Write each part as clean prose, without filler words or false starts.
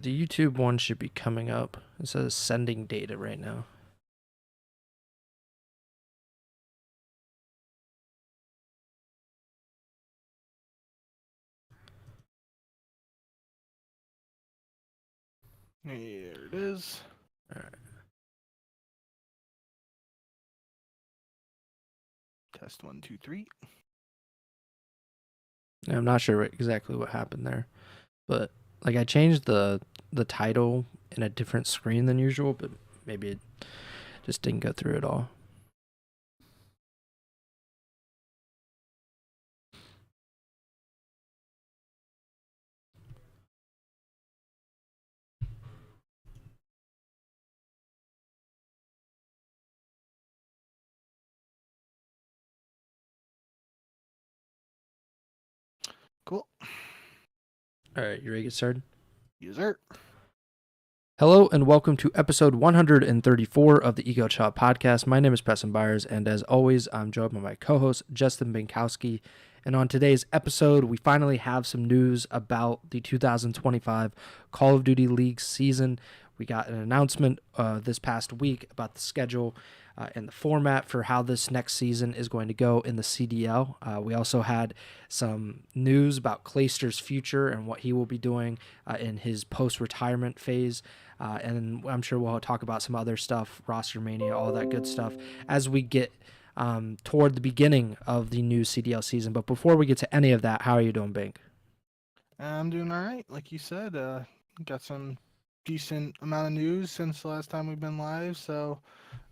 The YouTube one should be coming up. It says sending data right now. Here it is. All right. Test 1, 2, 3. Now, I'm not sure exactly what happened there, but like I changed the title in a different screen than usual, but maybe it just didn't go through at all. Cool. All right, you ready to get started? User. Hello and welcome to episode 134 of the Ego Chall Podcast. My name is Preston Byers, and as always, I'm joined by my co-host Justin Binkowski. And on today's episode, we finally have some news about the 2025 Call of Duty League season. We got an announcement this past week about the schedule and the format for how this next season is going to go in the CDL. We also had some news about Clayster's future and what he will be doing in his post-retirement phase. And I'm sure we'll talk about some other stuff, roster mania, all that good stuff, as we get toward the beginning of the new CDL season. But before we get to any of that, how are you doing, Bink? I'm doing all right. Like you said, got some decent amount of news since the last time we've been live. So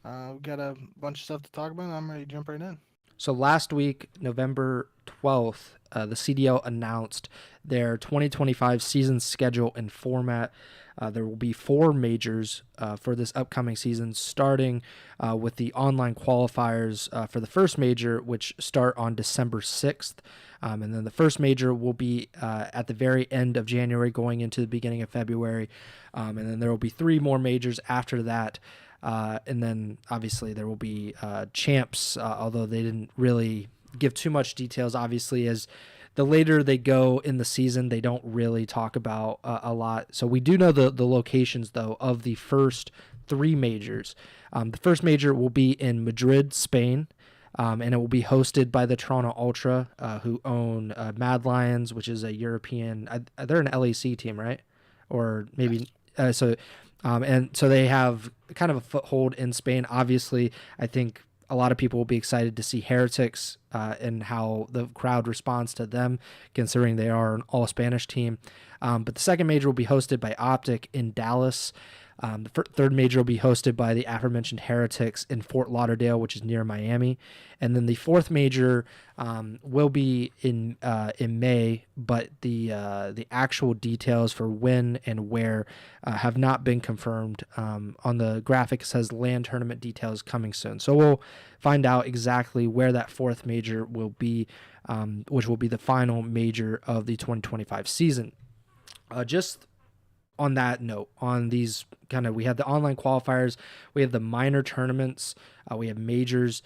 we got a bunch of stuff to talk about. And I'm ready to jump right in. So last week, November 12th, the CDL announced their 2025 season schedule and format. There will be 4 majors for this upcoming season, starting with the online qualifiers for the first major, which start on December 6th. And then the first major will be at the very end of January, going into the beginning of February. And then there will be 3 more majors after that. And then obviously there will be champs, although they didn't really give too much details. Obviously, as the later they go in the season, they don't really talk about a lot. So we do know the locations, though, of the first 3 majors. The first major will be in Madrid, Spain. And it will be hosted by the Toronto Ultra, who own Mad Lions, which is a European. They're an LEC team, right? Or Yes. maybe and so they have kind of a foothold in Spain. Obviously, I think a lot of people will be excited to see Heretics and how the crowd responds to them, considering they are an all Spanish team. But the second major will be hosted by Optic in Dallas. The third major will be hosted by the aforementioned Heretics in Fort Lauderdale, which is near Miami, and then the fourth major will be in May, but the actual details for when and where have not been confirmed. On the graphic, it says land tournament details coming soon, so we'll find out exactly where that fourth major will be, which will be the final major of the 2025 season. Just on that note, on these we have the online qualifiers, we have the minor tournaments, we have majors.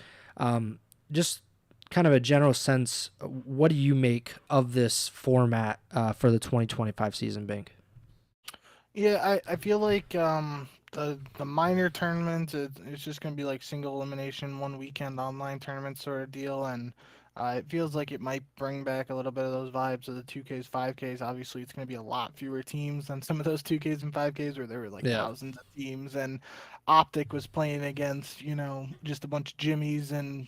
Just kind of a general sense, what do you make of this format for the 2025 season, Bank? Yeah, I feel like the minor tournament it's just gonna be like single elimination, one weekend online tournament sort of deal, and it feels like it might bring back a little bit of those vibes of the 2Ks, 5Ks. Obviously, it's gonna be a lot fewer teams than some of those 2Ks and 5Ks where there were like Yeah. thousands of teams, and Optic was playing against just a bunch of jimmies and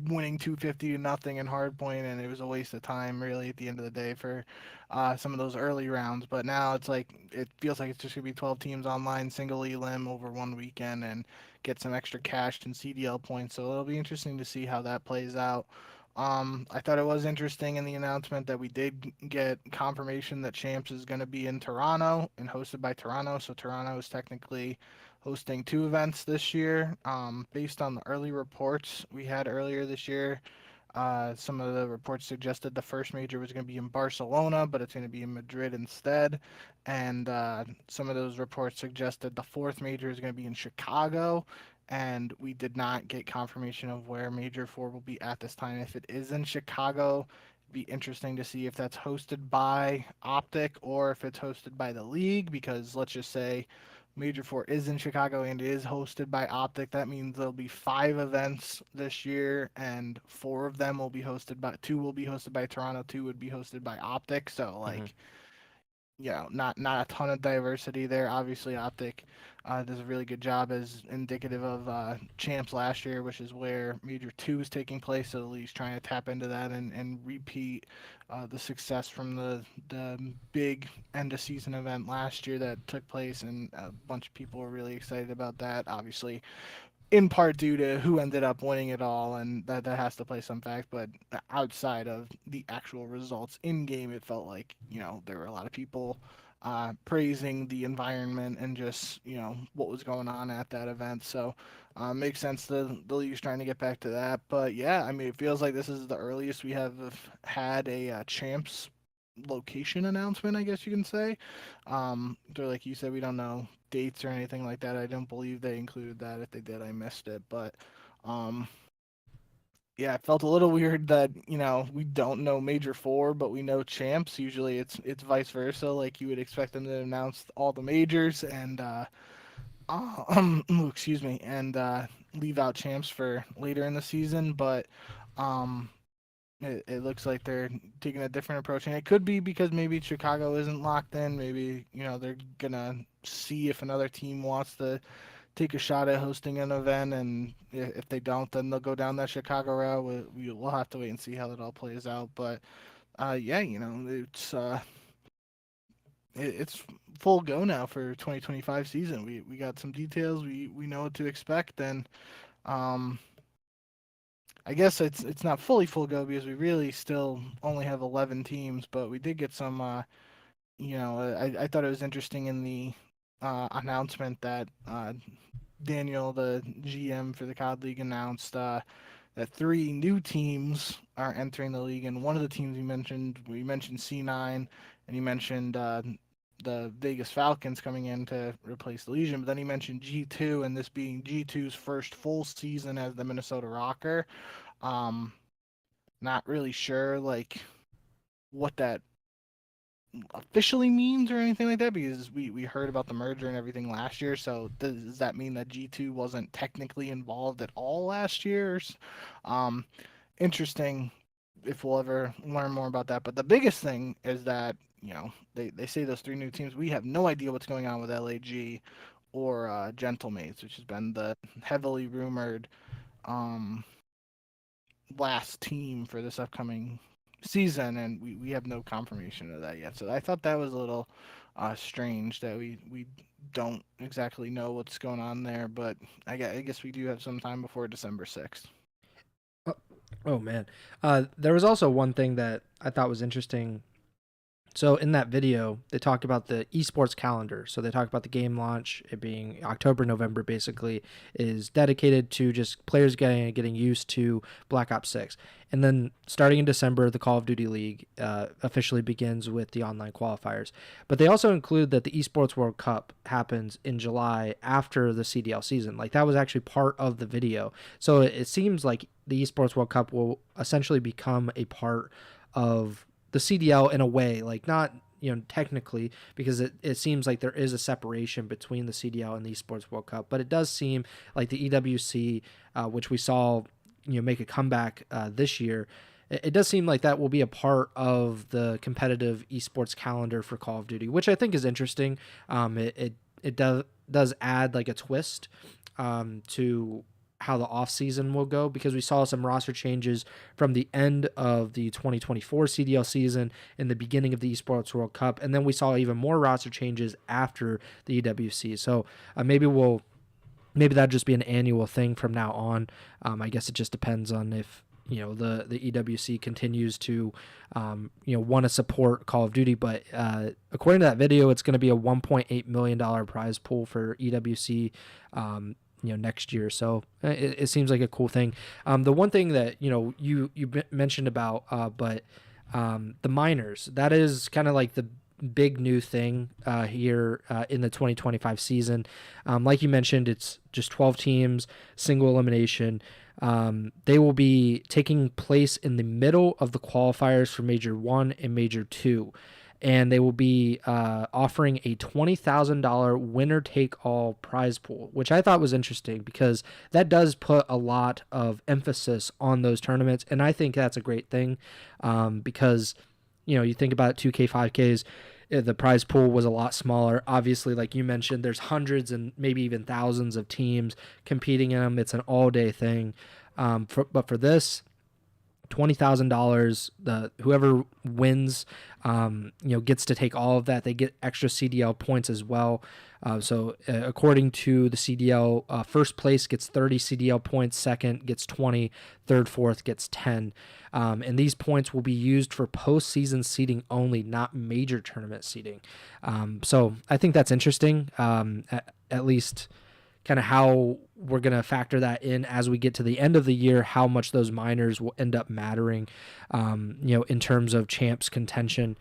winning 250 to nothing in hardpoint, and it was a waste of time really at the end of the day for some of those early rounds. But now it's like it feels like it's just gonna be 12 teams online, single elim over one weekend, and get some extra cash and CDL points. So it'll be interesting to see how that plays out. I thought it was interesting in the announcement that we did get confirmation that Champs is going to be in Toronto and hosted by Toronto. So Toronto is technically hosting 2 events this year. Based on the early reports we had earlier this year, some of the reports suggested the first major was going to be in Barcelona, but it's going to be in Madrid instead. And some of those reports suggested the fourth major is going to be in Chicago. And we did not get confirmation of where Major 4 will be at this time. If it is in Chicago, Be interesting to see if that's hosted by Optic or if it's hosted by the league, because let's just say Major Four is in Chicago and is hosted by Optic. That means there'll be 5 events this year, and 4 of them will be hosted by, 2 will be hosted by Toronto, 2 would be hosted by Optic. So Mm-hmm. like, not a ton of diversity there. Obviously, Optic does a really good job, as indicative of Champs last year, which is where Major 2 is taking place. So the league's trying to tap into that and repeat the success from the big end of season event last year that took place, and a bunch of people were really excited about that. Obviously, in part due to who ended up winning it all, and that has to play some fact. But outside of the actual results in game, it felt like there were a lot of people praising the environment and just what was going on at that event. So makes sense the league's trying to get back to that. But yeah, I mean, it feels like this is the earliest we have had a champs location announcement, I guess you can say. They're like you said, we don't know dates or anything like that. I don't believe they included that. If they did, I missed it. But um, yeah, it felt a little weird that we don't know Major Four, but we know champs. Usually, it's vice versa. Like you would expect them to announce all the majors and excuse me, and leave out champs for later in the season. But um, it looks like they're taking a different approach, and it could be because maybe Chicago isn't locked in. Maybe they're gonna see if another team wants to take a shot at hosting an event, and if they don't, then they'll go down that Chicago route. We'll have to wait and see how that all plays out. But yeah, it's full go now for 2025 season. We got some details. We know what to expect, and um, I guess it's not fully full go because we really still only have 11 teams, but we did get some. I thought it was interesting in the announcement that Daniel, the GM for the COD League, announced that 3 new teams are entering the league, and one of the teams we mentioned C9, and he mentioned the Vegas Falcons coming in to replace the Legion, but then he mentioned G2, and this being G2's first full season as the Minnesota Rocker. Um, Not really sure like what that officially means or anything like that, because we heard about the merger and everything last year. So does that mean that G2 wasn't technically involved at all last year? Um, Interesting if we'll ever learn more about that. But the biggest thing is that they say those 3 new teams. We have no idea what's going on with LAG or Gentlemates, which has been the heavily rumored um, last team for this upcoming season, and we have no confirmation of that yet. So I thought that was a little strange that we don't exactly know what's going on there, but I guess we do have some time before December 6th. Oh man, there was also one thing that I thought was interesting. So in that video, they talked about the esports calendar. So they talked about the game launch, it being October, November, basically, is dedicated to just players getting used to Black Ops 6. And then starting in December, the Call of Duty League officially begins with the online qualifiers. But they also include that the Esports World Cup happens in July after the CDL season. Like that was actually part of the video. So it seems like the Esports World Cup will essentially become a part of the CDL in a way, like not technically, because it seems like there is a separation between the CDL and the Esports World Cup, but it does seem like the EWC, which we saw make a comeback this year, it does seem like that will be a part of the competitive esports calendar for Call of Duty, which I think is interesting. It does add like a twist to how the off season will go, because we saw some roster changes from the end of the 2024 CDL season and the beginning of the Esports World Cup, and then we saw even more roster changes after the EWC. So maybe that'll just be an annual thing from now on. I guess it just depends on if the EWC continues to want to support Call of Duty. But according to that video, it's going to be a $1.8 million prize pool for EWC next year. So it seems like a cool thing. The one thing that you mentioned about but the minors, that is kind of like the big new thing here in the 2025 season. Like you mentioned, it's just 12 teams, single elimination. They will be taking place in the middle of the qualifiers for Major 1 and Major 2. And they will be offering a $20,000 winner take all prize pool, which I thought was interesting because that does put a lot of emphasis on those tournaments. And I think that's a great thing because, you think about 2K, 5Ks, the prize pool was a lot smaller. Obviously, like you mentioned, there's hundreds and maybe even thousands of teams competing in them. It's an all-day thing. But for this, $20,000, the whoever wins, gets to take all of that. They get extra CDL points as well. According to the CDL, first place gets 30 CDL points, second gets 20, third, fourth gets 10. And these points will be used for postseason seeding only, not major tournament seeding. So I think that's interesting, at least kind of how we're going to factor that in as we get to the end of the year, how much those minors will end up mattering, in terms of champs contention.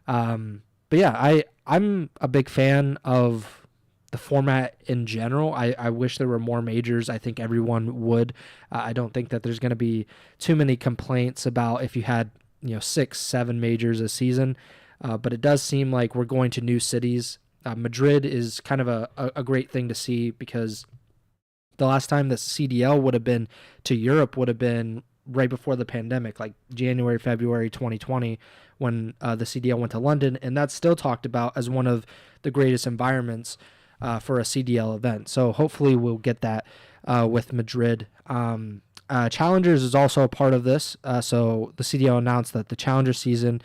But yeah, I'm a big fan of the format in general. I wish there were more majors. I think everyone would. I don't think that there's going to be too many complaints about if you had, 6, 7 majors a season. But it does seem like we're going to new cities. Madrid is kind of a great thing to see because the last time the CDL would have been to Europe would have been right before the pandemic, like January, February 2020, when the CDL went to London. And that's still talked about as one of the greatest environments for a CDL event. So hopefully we'll get that with Madrid. Challengers is also a part of this. So the CDL announced that the Challenger season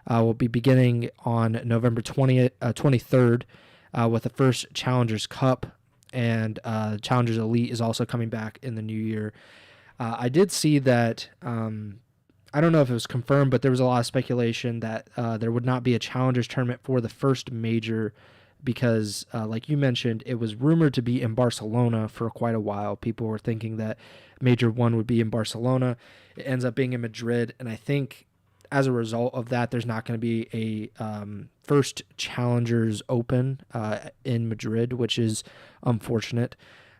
will be beginning on November 23rd with the first Challengers Cup, and Challengers Elite is also coming back in the new year. I did see that, I don't know if it was confirmed, but there was a lot of speculation that there would not be a Challengers tournament for the first major because, like you mentioned, it was rumored to be in Barcelona for quite a while. People were thinking that Major 1 would be in Barcelona. It ends up being in Madrid, and I think as a result of that, there's not going to be a first Challengers Open in Madrid, which is unfortunate.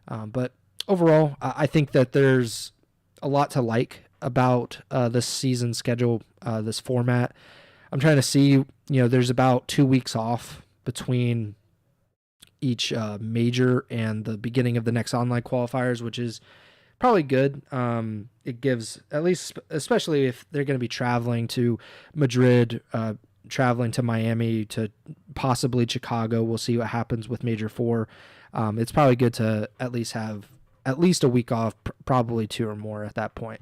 But overall, I think that there's a lot to like about this season schedule, this format. I'm trying to see, there's about 2 weeks off between each major and the beginning of the next online qualifiers, which is probably good. It gives, at least, especially if they're going to be traveling to Madrid, traveling to Miami, to possibly Chicago. We'll see what happens with Major 4. It's probably good to at least have at least a week off, probably 2 or more at that point.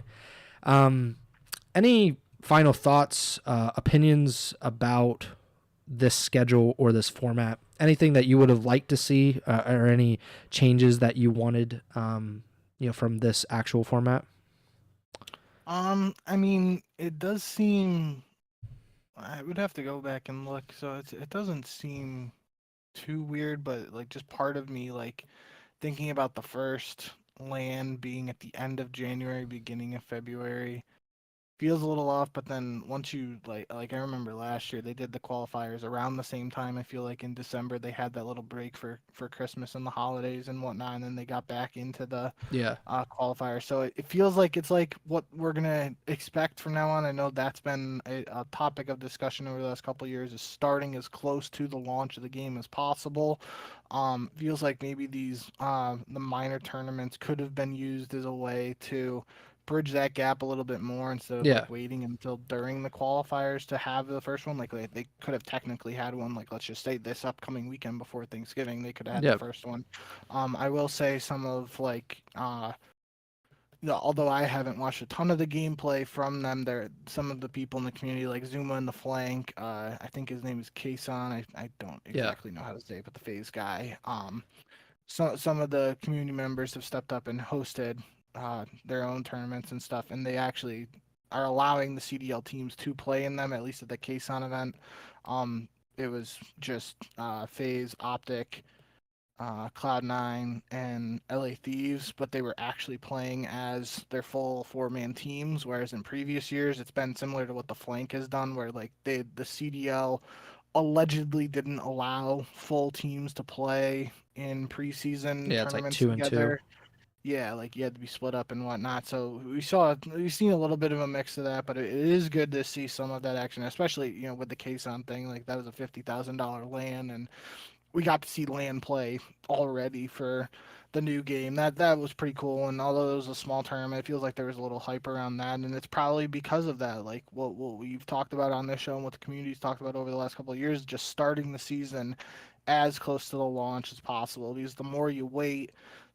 Any final thoughts, opinions about this schedule or this format? Anything that you would have liked to see, or any changes that you wanted, from this actual format? I mean, it does seem. I would have to go back and look. So it doesn't seem too weird, but like just part of me like thinking about the first land being at the end of January, beginning of February feels a little off. But then once you like I remember last year they did the qualifiers around the same time. I feel like in December they had that little break for Christmas and the holidays and whatnot, and then they got back into the Yeah. qualifier. So it feels like it's like what we're gonna expect from now on. I know that's been a topic of discussion over the last couple of years, is starting as close to the launch of the game as possible. Feels like maybe these the minor tournaments could have been used as a way to bridge that gap a little bit more instead of Yeah. like waiting until during the qualifiers to have the first one. Like they could have technically had one, like let's just say this upcoming weekend before Thanksgiving, they could have had the Yep. first one. I will say some of like although I haven't watched a ton of the gameplay from them, there some of the people in the community, like Zuma in the flank, I think his name is Kason. I don't Yeah. exactly know how to say it, but the phase guy. So some of the community members have stepped up and hosted their own tournaments and stuff, and they actually are allowing the CDL teams to play in them, at least at the Kason event. It was just Phase, Optic, Cloud9, and LA Thieves, but they were actually playing as their full 4-man teams, whereas in previous years it's been similar to what the Flank has done, where like the CDL allegedly didn't allow full teams to play in preseason Yeah. It's like tournaments 2 and 2. together. Yeah, like you had to be split up and whatnot. So we've seen a little bit of a mix of that, but it is good to see some of that action, especially with the Kason thing. Like that was a $50,000 land, and we got to see land play already for the new game. That was pretty cool. And although it was a small tournament, it feels like there was a little hype around that, and it's probably because of that. Like what we've talked about on this show and what the community's talked about over the last couple of years, just starting the season as close to the launch as possible. Because the more you wait,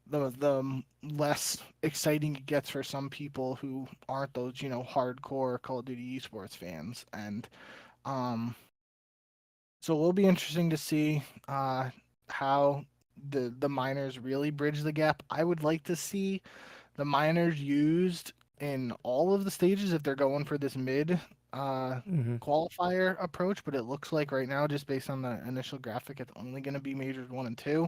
the less exciting it gets for some people who aren't those hardcore Call of Duty esports fans. And um, so it'll be interesting to see how the miners really bridge the gap. I would like to see the miners used in all of the stages if they're going for this mid uh, Hmm. qualifier approach, but it looks like right now, just based on the initial graphic, it's only going to be majors 1 and 2.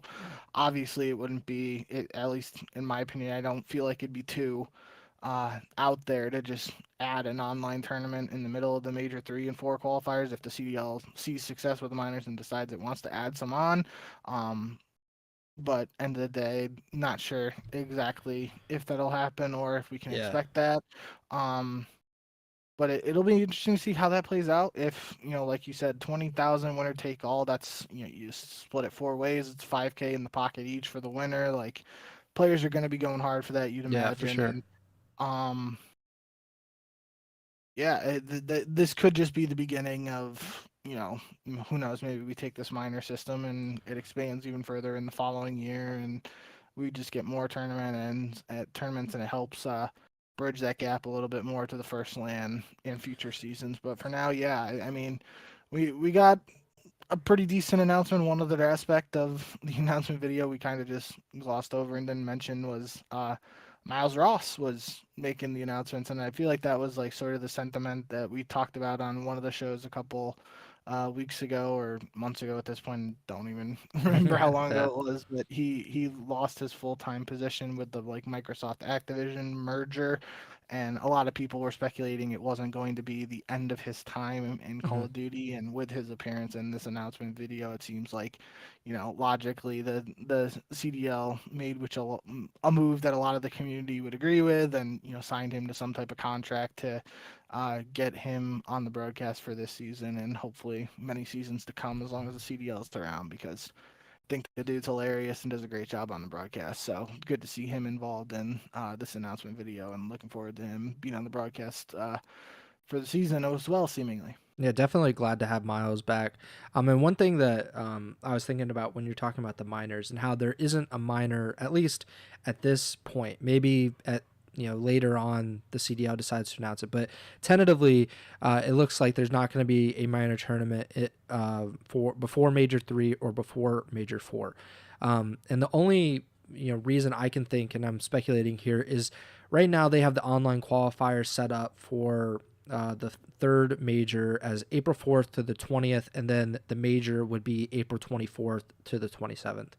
Obviously, it wouldn't be, at least in my opinion, I don't feel like it'd be too out there to just add an online tournament in the middle of the major 3 and 4 qualifiers if the CDL sees success with the minors and decides it wants to add some on. Um, but end of the day, not sure exactly if that'll happen or if we can Yeah. expect that. Um, but it'll be interesting to see how that plays out. If like you said, 20,000 winner take all. That's you split it 4 ways. It's 5K in the pocket each for the winner. Like players are going to be going hard for that, you'd Yeah, for imagine. sure. And um, yeah, this could just be the beginning of, who knows, maybe we take this minor system and it expands even further in the following year, and we just get more tournaments, and it helps bridge that gap a little bit more to the first LAN in future seasons. But for now, yeah, I mean, we got a pretty decent announcement. One other aspect of the announcement video we kind of just glossed over and didn't mention was Miles Ross was making the announcements, and I feel like that was like sort of the sentiment that we talked about on one of the shows a couple weeks ago or months ago at this point. Don't even remember how long ago Yeah. it was, but he lost his full-time position with the like Microsoft Activision merger, and a lot of people were speculating it wasn't going to be the end of his time in Call Hmm. of Duty. And with his appearance in this announcement video, it seems like, logically the CDL made a move that a lot of the community would agree with, and signed him to some type of contract to get him on the broadcast for this season and hopefully many seasons to come as long as the CDL is around, because I think the dude's hilarious and does a great job on the broadcast. So good to see him involved in this announcement video, and looking forward to him being on the broadcast for the season as well, seemingly. Yeah, definitely glad to have Miles back. And one thing that I was thinking about when you're talking about the minors and how there isn't a minor, at least at this point, maybe at later on the CDL decides to announce it, but tentatively, it looks like there's not going to be a minor tournament for before Major 3 or before Major 4. And the only reason I can think, and I'm speculating here, is right now they have the online qualifiers set up for the third major as April 4th to the 20th, and then the major would be April 24th to the 27th.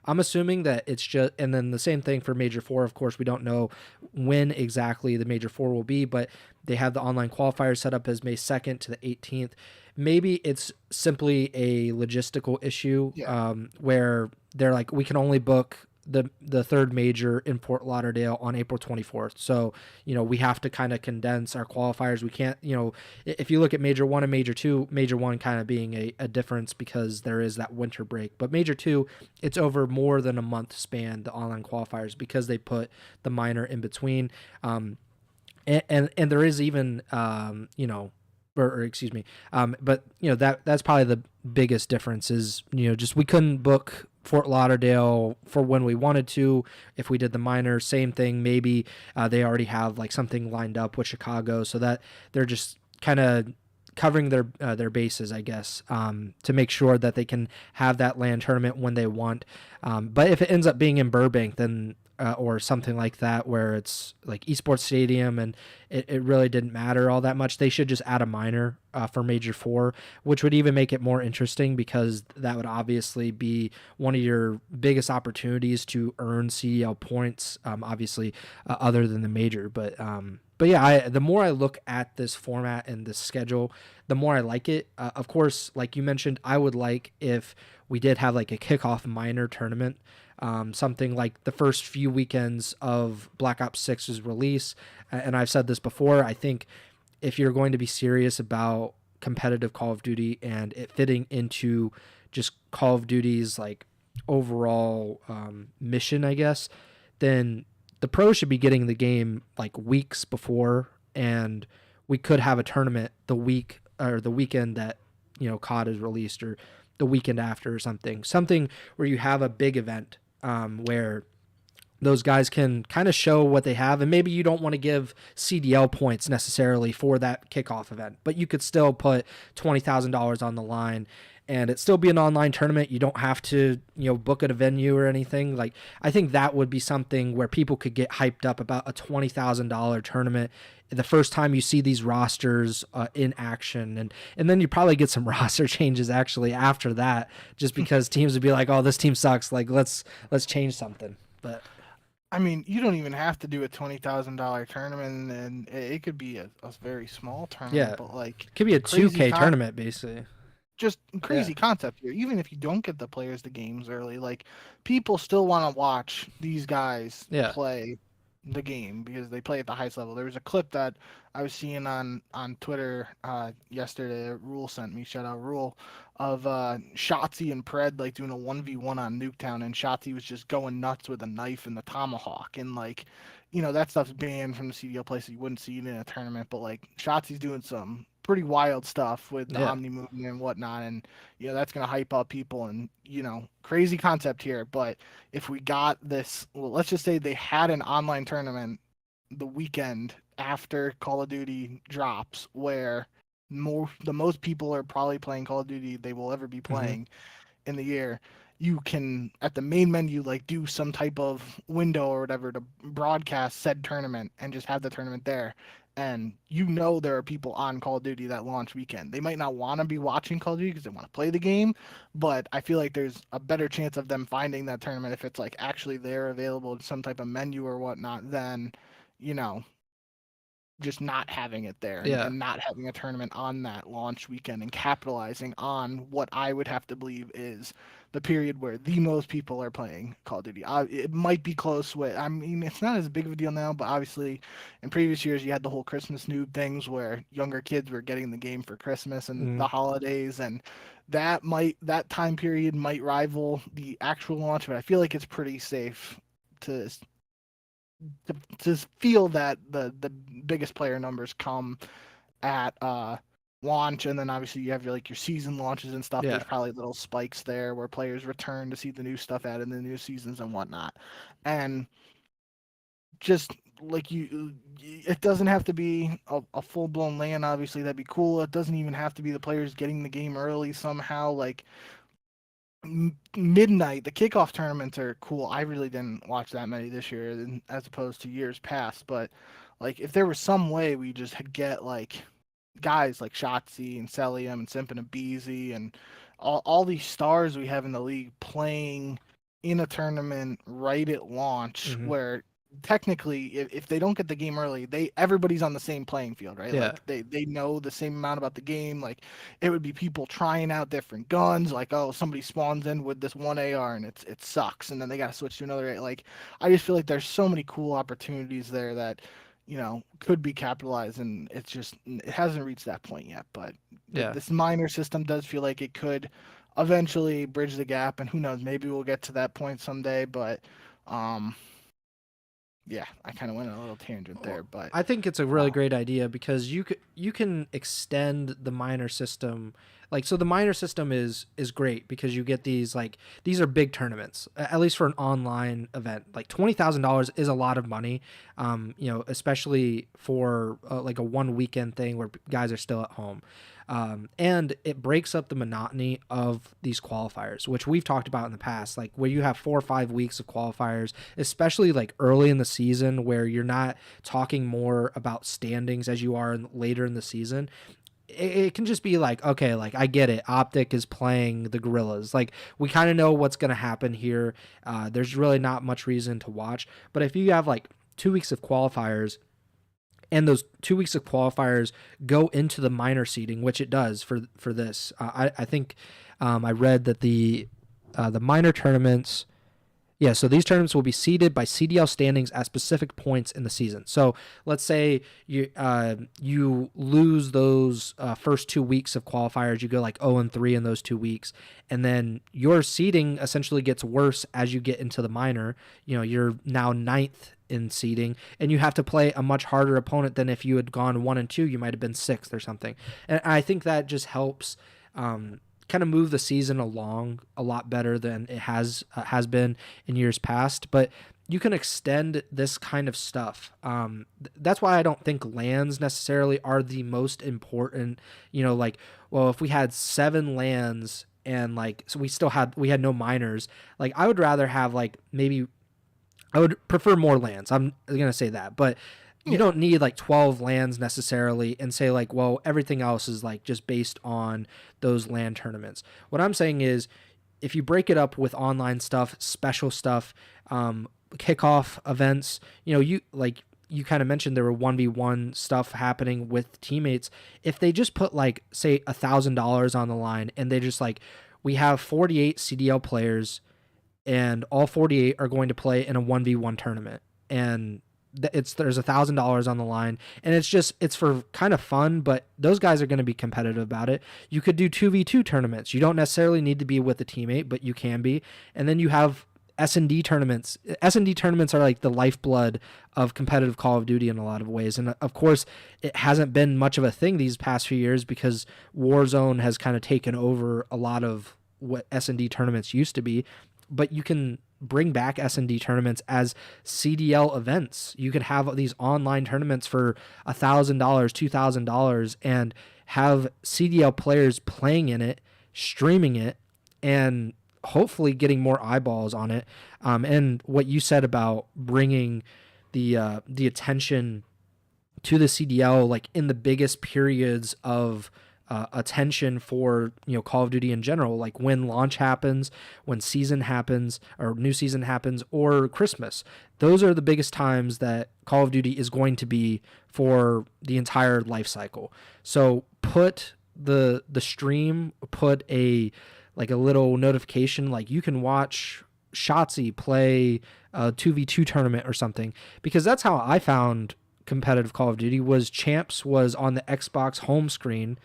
I'm assuming that it's just, and then the same thing for Major 4. Of course, we don't know when exactly the Major 4 will be, but they have the online qualifiers set up as May 2nd to the 18th. Maybe it's simply a logistical issue Yeah. where they're like, we can only book the third major in Fort Lauderdale on April 24th. So, we have to kind of condense our qualifiers. We can't, if you look at Major 1 and Major 2, Major 1 kind of being a difference because there is that winter break. But Major 2, it's over more than a month span, the online qualifiers, because they put the minor in between. And there is even, or excuse me, but that's probably the biggest difference is just we couldn't book Fort Lauderdale for when we wanted to. If we did the minor, same thing. Maybe they already have like something lined up with Chicago, so that they're just kind of covering their bases, I guess, to make sure that they can have that LAN tournament when they want. But if it ends up being in Burbank, then or something like that, where it's like esports stadium and it really didn't matter all that much, they should just add a minor for Major 4, which would even make it more interesting because that would obviously be one of your biggest opportunities to earn CDL points, obviously, other than the Major. But yeah, the more I look at this format and this schedule, the more I like it. Of course, like you mentioned, I would like if we did have like a kickoff minor tournament, something like the first few weekends of Black Ops 6's release. And I've said this before, I think if you're going to be serious about competitive Call of Duty and it fitting into just Call of Duty's like overall mission, I guess, then the pros should be getting the game like weeks before, and we could have a tournament the week or the weekend that COD is released, or the weekend after, or something where you have a big event where those guys can kind of show what they have. And maybe you don't want to give CDL points necessarily for that kickoff event, but you could still put $20,000 on the line and it still be an online tournament. You don't have to, book at a venue or anything. Like, I think that would be something where people could get hyped up about a $20,000 tournament the first time you see these rosters in action. And then you probably get some roster changes actually after that, just because teams would be like, oh, this team sucks. Like, let's change something. But I mean, you don't even have to do a $20,000 tournament, and it could be a very small tournament. Yeah, but like it could be a 2K tournament basically. Just crazy concept here. Even if you don't get the players the games early, like, people still want to watch these guys play the game because they play at the highest level. There was a clip that I was seeing on Twitter yesterday. Rule sent me, shout out Rule, of Shotzi and Pred like doing a 1v1 on Nuketown, and Shotzi was just going nuts with a knife and the tomahawk, and like, that stuff's banned from the CDL place, so you wouldn't see it in a tournament. But like, Shotzi's doing some pretty wild stuff with the Omni movement and whatnot, and that's gonna hype up people, and crazy concept here. But if we got this, well, let's just say they had an online tournament the weekend after Call of Duty drops, where the most people are probably playing Call of Duty they will ever be playing in the year. You can, at the main menu, like, do some type of window or whatever to broadcast said tournament and just have the tournament there. And there are people on Call of Duty that launch weekend. They might not want to be watching Call of Duty because they want to play the game, but I feel like there's a better chance of them finding that tournament if it's like actually there available in some type of menu or whatnot than, just not having it there and not having a tournament on that launch weekend and capitalizing on what I would have to believe is the period where the most people are playing Call of Duty. It might be close with, I mean, it's not as big of a deal now, but obviously in previous years you had the whole Christmas noob things where younger kids were getting the game for Christmas and the holidays, and that time period might rival the actual launch, but I feel like it's pretty safe to feel that the biggest player numbers come at launch, and then obviously you have your season launches and stuff. There's probably little spikes there where players return to see the new stuff added in the new seasons and whatnot. And just like it doesn't have to be a full-blown LAN. Obviously that'd be cool. It doesn't even have to be the players getting the game early somehow. Like, midnight, the kickoff tournaments are cool. I really didn't watch that many this year as opposed to years past, but like, if there was some way we just get like guys like Shotzi and Celium and Simpin and Beezy and all these stars we have in the league playing in a tournament right at launch, where technically if they don't get the game early, everybody's on the same playing field, right? Like, they know the same amount about the game. Like, it would be people trying out different guns, like, oh, somebody spawns in with this one AR and it sucks, and then they got to switch to another. Like, I just feel like there's so many cool opportunities there that could be capitalized, and it hasn't reached that point yet. But this minor system does feel like it could eventually bridge the gap, and who knows, maybe we'll get to that point someday. But yeah, I kind of went on a little tangent there, but I think it's a really great idea because you can extend the minor system. Like, so the minor system is great because you get these are big tournaments, at least for an online event. Like, $20,000 is a lot of money, especially for like a one weekend thing where guys are still at home. And it breaks up the monotony of these qualifiers, which we've talked about in the past, like where you have 4 or 5 weeks of qualifiers, especially like early in the season where you're not talking more about standings as you are later in the season. it can just be like, okay, like I get it. Optic is playing the Gorillas. Like we kind of know what's going to happen here. There's really not much reason to watch. But if you have like 2 weeks of qualifiers and those 2 weeks of qualifiers go into the minor seeding, which it does for this, I think I read that the minor tournaments. Yeah, so these tournaments will be seeded by CDL standings at specific points in the season. So let's say you lose those first 2 weeks of qualifiers, you go like 0-3 in those 2 weeks, and then your seeding essentially gets worse as you get into the minor. You know, you're now 9th in seeding, and you have to play a much harder opponent than if you had gone 1 and 2, you might have been 6th or something. And I think that just helps kind of move the season along a lot better than it has been in years past. But you can extend this kind of stuff. That's why I don't think lands necessarily are the most important. You know, like, well, if we had 7 lands and like, so we had no minors, like I would rather have like maybe I would prefer more lands. I'm gonna say that, but you don't need like 12 lands necessarily and say like, well, everything else is like just based on those land tournaments. What I'm saying is if you break it up with online stuff, special stuff, kickoff events, you know, you kind of mentioned there were 1v1 stuff happening with teammates. If they just put like, say $1,000 on the line and they just like, we have 48 CDL players and all 48 are going to play in a 1v1 tournament. And there's $1,000 on the line, and it's for kind of fun, but those guys are going to be competitive about it. You could do 2v2 tournaments. You don't necessarily need to be with a teammate, but you can be. And then you have S&D tournaments. S&D tournaments are like the lifeblood of competitive Call of Duty in a lot of ways. And of course, it hasn't been much of a thing these past few years because Warzone has kind of taken over a lot of what S&D tournaments used to be. But you can bring back S&D tournaments as CDL events. You could have these online tournaments for $1,000, $2,000 and have CDL players playing in it, streaming it, and hopefully getting more eyeballs on it. And what you said about bringing the attention to the CDL, like in the biggest periods of attention for, you know, Call of Duty in general, like when launch happens, when season happens or new season happens, or Christmas. Those are the biggest times that Call of Duty is going to be for the entire life cycle. So put the stream, put a little notification, like you can watch Shotzi play a 2v2 tournament or something, because that's how I found competitive Call of Duty. Was Champs was on the Xbox home screen.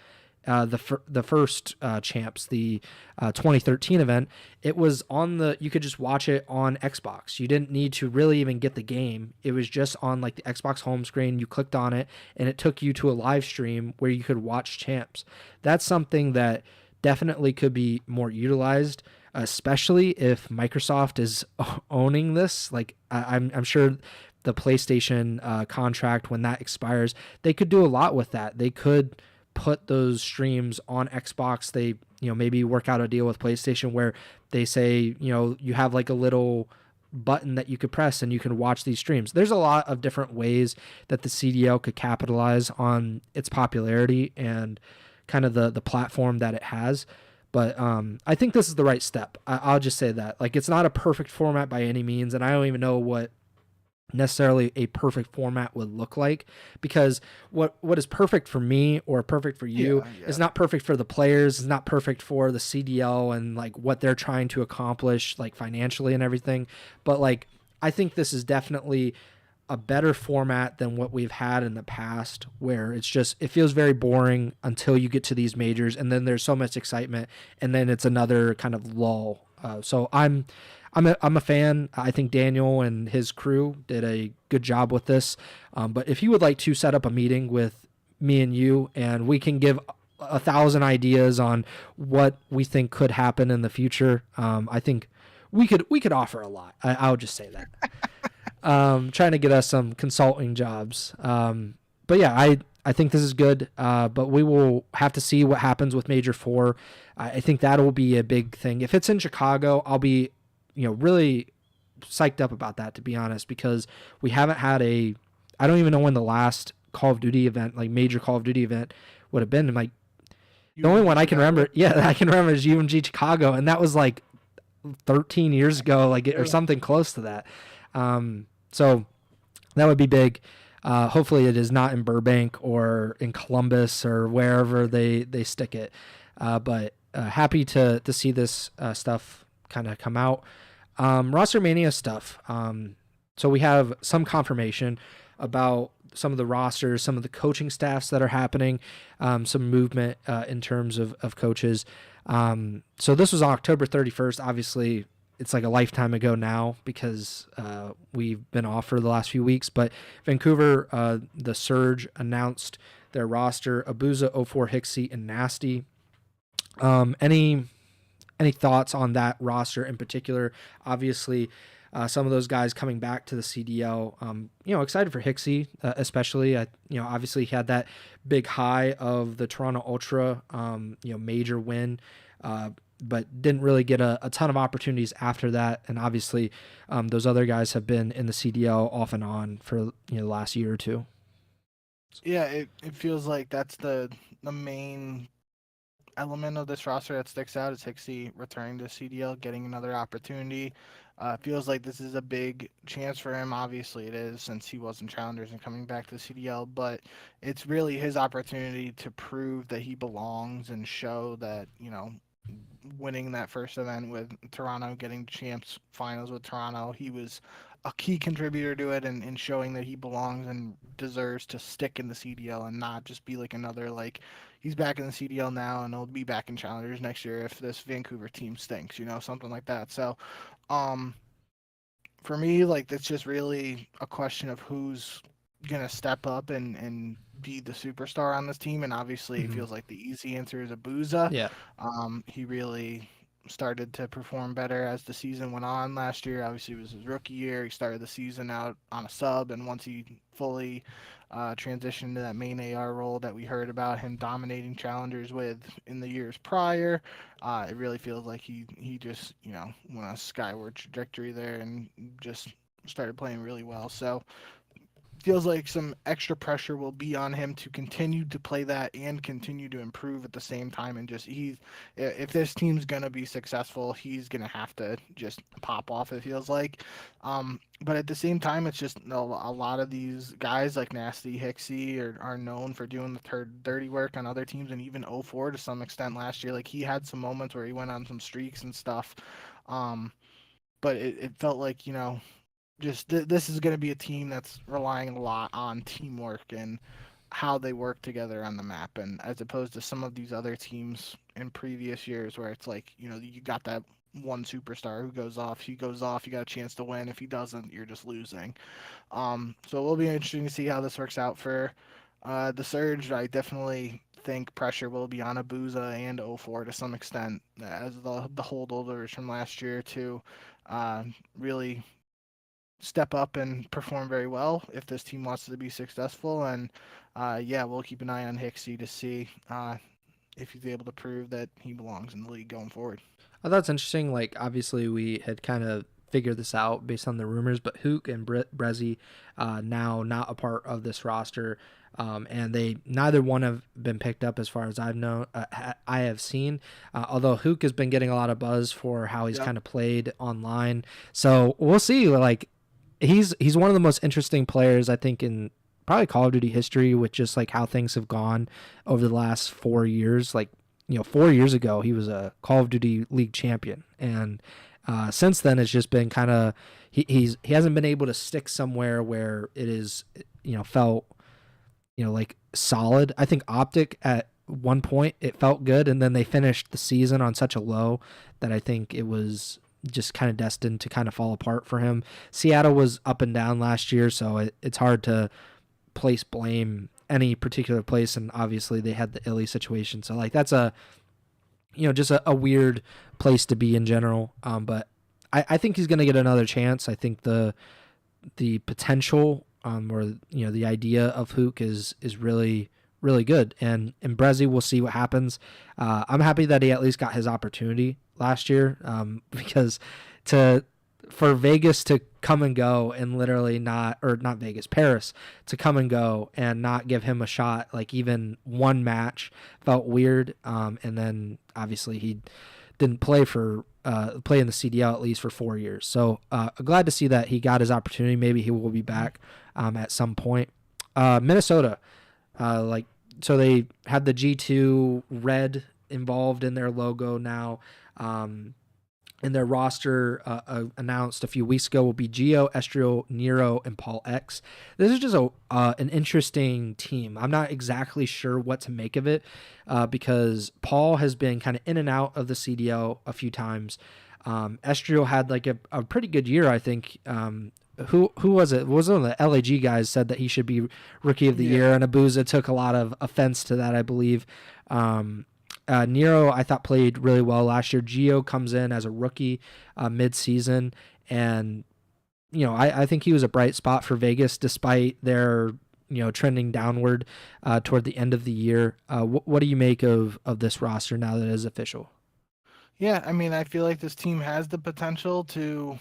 The first Champs, the 2013 event, it was on you could just watch it on Xbox. You didn't need to really even get the game. It was just on like the Xbox home screen. You clicked on it and it took you to a live stream where you could watch Champs. That's something that definitely could be more utilized, especially if Microsoft is owning this. Like I'm sure the PlayStation contract, when that expires, they could do a lot with that. They could put those streams on Xbox. They, you know, maybe work out a deal with PlayStation where they say, you know, you have like a little button that you could press and you can watch these streams. There's a lot of different ways that the CDL could capitalize on its popularity and kind of the platform that it has. But I think this is the right step. I'll just say that. Like, it's not a perfect format by any means, and I don't even know what necessarily a perfect format would look like, because what is perfect for me or perfect for you is not perfect for the players, is not perfect for the CDL and like what they're trying to accomplish like financially and everything. But like, I think this is definitely a better format than what we've had in the past, where it feels very boring until you get to these majors, and then there's so much excitement, and then it's another kind of lull. So I'm a fan. I think Daniel and his crew did a good job with this. But if you would like to set up a meeting with me and you, and we can give 1,000 ideas on what we think could happen in the future, I think we could offer a lot. I'll just say that. Trying to get us some consulting jobs. But yeah, I think this is good. But we will have to see what happens with Major 4. I think that'll be a big thing. If it's in Chicago, I'll be, really psyched up about that, to be honest, because we haven't had I don't even know when the last Call of Duty event, like major Call of Duty event, would have been. Like, The only one I can Chicago. remember, I can remember is UMG Chicago, and that was like 13 years ago, or something close to that. So that would be big. Hopefully it is not in Burbank or in Columbus or wherever they stick it. But happy to see this stuff kind of come out. Roster Mania stuff. So we have some confirmation about some of the rosters, some of the coaching staffs that are happening, some movement in terms of coaches. So this was October 31st. Obviously, it's like a lifetime ago now because we've been off for the last few weeks. But Vancouver, the Surge announced their roster: Abuza, 04, Hixie, and Nasty. Any thoughts on that roster in particular? Obviously, some of those guys coming back to the CDL. Excited for Hixie, especially. Obviously he had that big high of the Toronto Ultra, major win, but didn't really get a ton of opportunities after that. And obviously, those other guys have been in the CDL off and on for the last year or two. Yeah, it feels like that's the main element of this roster that sticks out is Hixie returning to CDL, getting another opportunity. Feels like this is a big chance for him. Obviously it is, since he was in Challengers and coming back to CDL, but it's really his opportunity to prove that he belongs and show that, winning that first event with Toronto, getting champs finals with Toronto, he was a key contributor to it and showing that he belongs and deserves to stick in the CDL and not just be like another, like, he's back in the CDL now and he'll be back in Challengers next year if this Vancouver team stinks, something like that. So, for me, like, it's just really a question of who's going to step up and be the superstar on this team. And obviously it feels like the easy answer is Abuza. Yeah. He really started to perform better as the season went on last year. Obviously it was his rookie year. He started the season out on a sub, and once he fully transitioned to that main AR role that we heard about him dominating Challengers with in the years prior, it really feels like he just went on a skyward trajectory there and just started playing really well. So feels like some extra pressure will be on him to continue to play that and continue to improve at the same time. And just if this team's gonna be successful, he's gonna have to just pop off, it feels like. But at the same time, it's just a lot of these guys like Nasty, Hixie are known for doing the dirty work on other teams, and even 04 to some extent last year. Like, he had some moments where he went on some streaks and stuff. But it felt like, this is going to be a team that's relying a lot on teamwork and how they work together on the map, and as opposed to some of these other teams in previous years where it's like, you got that one superstar who goes off, he goes off, you got a chance to win. If he doesn't, you're just losing. So it will be interesting to see how this works out for the Surge. I definitely think pressure will be on Abuza and 04 to some extent, as the holdovers from last year to really step up and perform very well if this team wants to be successful. And we'll keep an eye on Hixie to see if he's able to prove that he belongs in the league going forward. Oh, that's interesting. Like, obviously we had kind of figured this out based on the rumors, but Hook and Brezzy now not a part of this roster, and they neither one have been picked up as far as I have seen. Although Hook has been getting a lot of buzz for how he's kind of played online, so we'll see. Like, he's one of the most interesting players I think in probably Call of Duty history, with just like how things have gone over the last 4 years. Like, 4 years ago he was a Call of Duty League champion, and since then it's just been kind of he hasn't been able to stick somewhere where it is felt like solid. I think Optic at one point it felt good, and then they finished the season on such a low that I think it was just kind of destined to kind of fall apart for him. Seattle was up and down last year, so it's hard to place blame any particular place, and obviously they had the Illy situation, so like that's a just a weird place to be in general. But I think he's going to get another chance. I think the potential or the idea of Hook is really really good, and in Brezzy we'll see what happens. I'm happy that he at least got his opportunity last year, because for Vegas to come and go and literally Paris to come and go and not give him a shot. Like even one match felt weird. And then obviously he didn't play in the CDL at least for 4 years. So glad to see that he got his opportunity. Maybe he will be back at some point. Minnesota, so they have the G2 red involved in their logo now. In their roster announced a few weeks ago will be Gio, Estriel, Nero, and Paul X. This is just an interesting team. I'm not exactly sure what to make of it because Paul has been kind of in and out of the CDL a few times. Estriel had like a pretty good year, I think. Who was it? Was one of the LAG guys said that he should be Rookie of the Year, and Abuza took a lot of offense to that, I believe. Nero, I thought, played really well last year. Gio comes in as a rookie mid-season, and I think he was a bright spot for Vegas despite their trending downward toward the end of the year. What do you make of this roster now that it is official? Yeah, I mean, I feel like this team has the potential to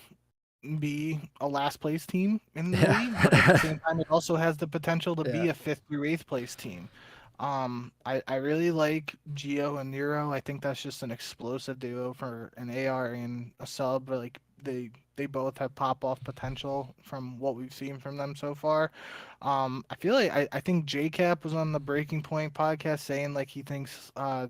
be a last place team in the league, but at the same time, it also has the potential to be a 5th through 8th place team. I really like Gio and Nero. I think that's just an explosive duo for an AR and a sub. Like they both have pop off potential from what we've seen from them so far. I feel like I think JCap was on the Breaking Point podcast saying like he thinks I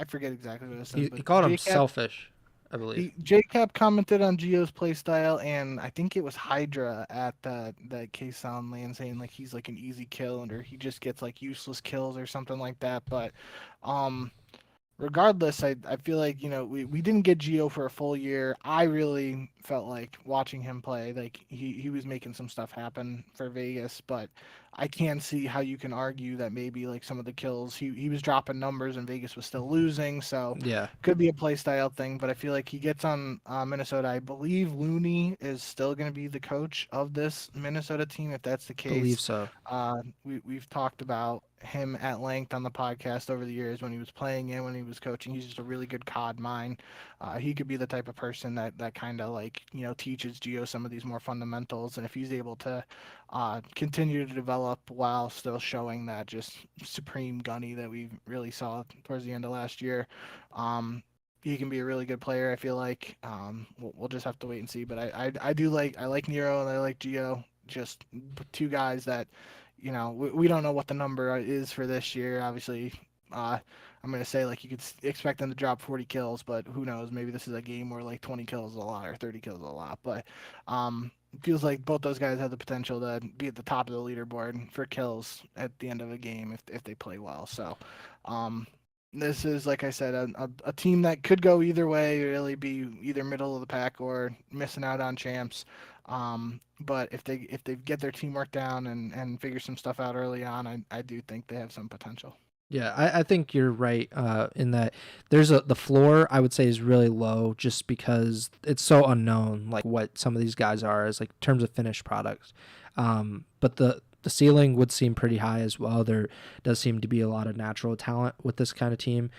forget exactly what it said. He called him selfish, I believe. JCap commented on Gio's play style, and I think it was Hydra at that K-Sound land saying like he's like an easy kill or he just gets like useless kills or something like that. But regardless, I feel like we didn't get Gio for a full year. I really felt like watching him play, like he was making some stuff happen for Vegas, but I can see how you can argue that maybe like some of the kills he was dropping numbers and Vegas was still losing, so could be a play style thing. But I feel like he gets on Minnesota. I believe Looney is still going to be the coach of this Minnesota team. If that's the case, I believe so. We've talked about him at length on the podcast over the years when he was playing and when he was coaching. He's just a really good COD mind. He could be the type of person that kind of like teaches Gio some of these more fundamentals, and if he's able to continue to develop while still showing that just supreme gunny that we really saw towards the end of last year, he can be a really good player. I feel like we'll just have to wait and see. But I like Nero and I like Gio, just two guys that we don't know what the number is for this year. Obviously, I'm going to say like you could expect them to drop 40 kills, but who knows? Maybe this is a game where like 20 kills is a lot or 30 kills is a lot. But it feels like both those guys have the potential to be at the top of the leaderboard for kills at the end of a game if they play well. So this is, like I said, a team that could go either way, really be either middle of the pack or missing out on champs. But if they get their teamwork down and figure some stuff out early on, I do think they have some potential. Yeah, I think you're right in that the floor I would say is really low just because it's so unknown like what some of these guys are as like in terms of finished products. But the ceiling would seem pretty high as well. There does seem to be a lot of natural talent with this kind of team.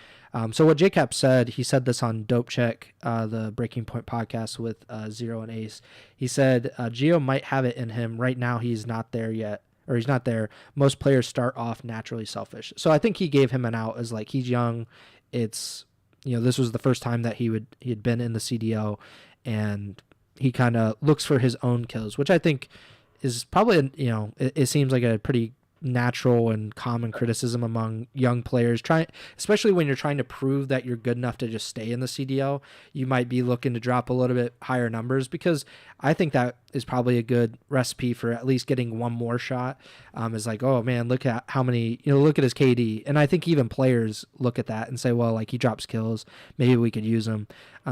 So what JCap said, he said this on Dope Check, the Breaking Point podcast with Zero and Ace. He said Gio might have it in him. Right now he's not there yet. Or he's not there. Most players start off naturally selfish. So I think he gave him an out as like he's young. It's this was the first time that he had been in the CDL, and he kind of looks for his own kills, which I think is probably it seems like a pretty natural and common criticism among young players, especially when you're trying to prove that you're good enough to just stay in the CDL. You might be looking to drop a little bit higher numbers, because I think that is probably a good recipe for at least getting one more shot. Is like, oh man, look at how many, look at his KD. And I think even players look at that and say, well, like he drops kills, maybe we could use him.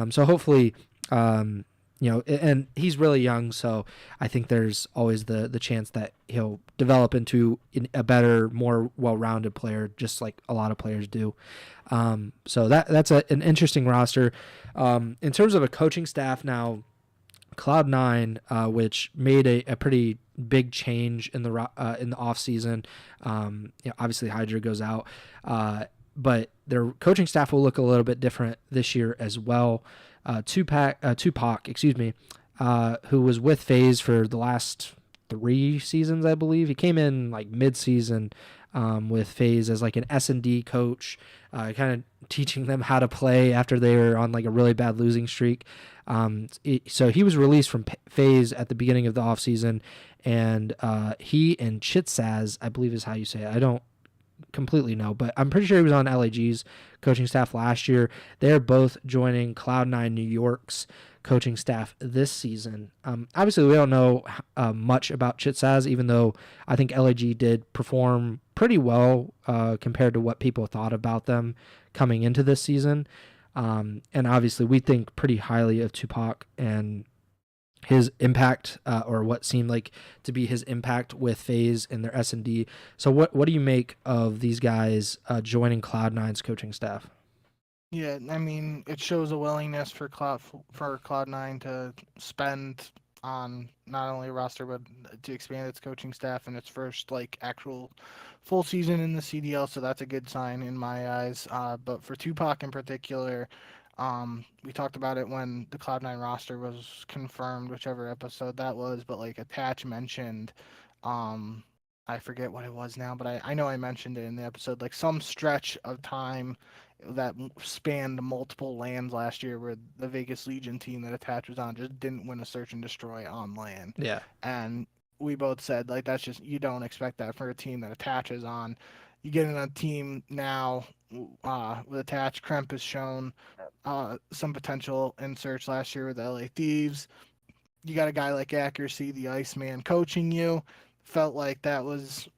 So hopefully, and he's really young, so I think there's always the chance that he'll develop into a better, more well-rounded player, just like a lot of players do. So that's an interesting roster. In terms of a coaching staff now, Cloud9, which made a pretty big change in the off season. Obviously Hydra goes out, but their coaching staff will look a little bit different this year as well. Tupac, who was with FaZe for the last 3 seasons, I believe. He came in like mid-season with FaZe as like an S&D coach, kind of teaching them how to play after they were on like a really bad losing streak. So he was released from FaZe at the beginning of the offseason, and he and Chitsaz, I believe is how you say it. I don't completely know, but I'm pretty sure he was on LAG's coaching staff last year. They're both joining Cloud9 New York's coaching staff this season. Obviously, we don't know much about Chitsaz, even though I think LAG did perform pretty well compared to what people thought about them coming into this season. And obviously, we think pretty highly of Tupac and his impact, or what seemed like to be his impact with FaZe and their S&D. So what do you make of these guys joining Cloud9's coaching staff? Yeah, I mean, it shows a willingness for Cloud9 to spend on not only a roster but to expand its coaching staff in its first like actual full season in the CDL. So that's a good sign in my eyes. But for Tupac in particular, we talked about it when the Cloud9 roster was confirmed, whichever episode that was. But like Attach mentioned, um, I forget what it was now, but I know I mentioned it in the episode. Like some stretch of time that spanned multiple lands last year where the Vegas Legion team that Attach was on just didn't win a search and destroy on land. Yeah. And we both said like that's just you don't expect that for a team that Attaches on. You get in a team now with Attach. Kremp has shown some potential in search last year with the LA Thieves. You got a guy like Accuracy, the Iceman, coaching you. Felt like that was,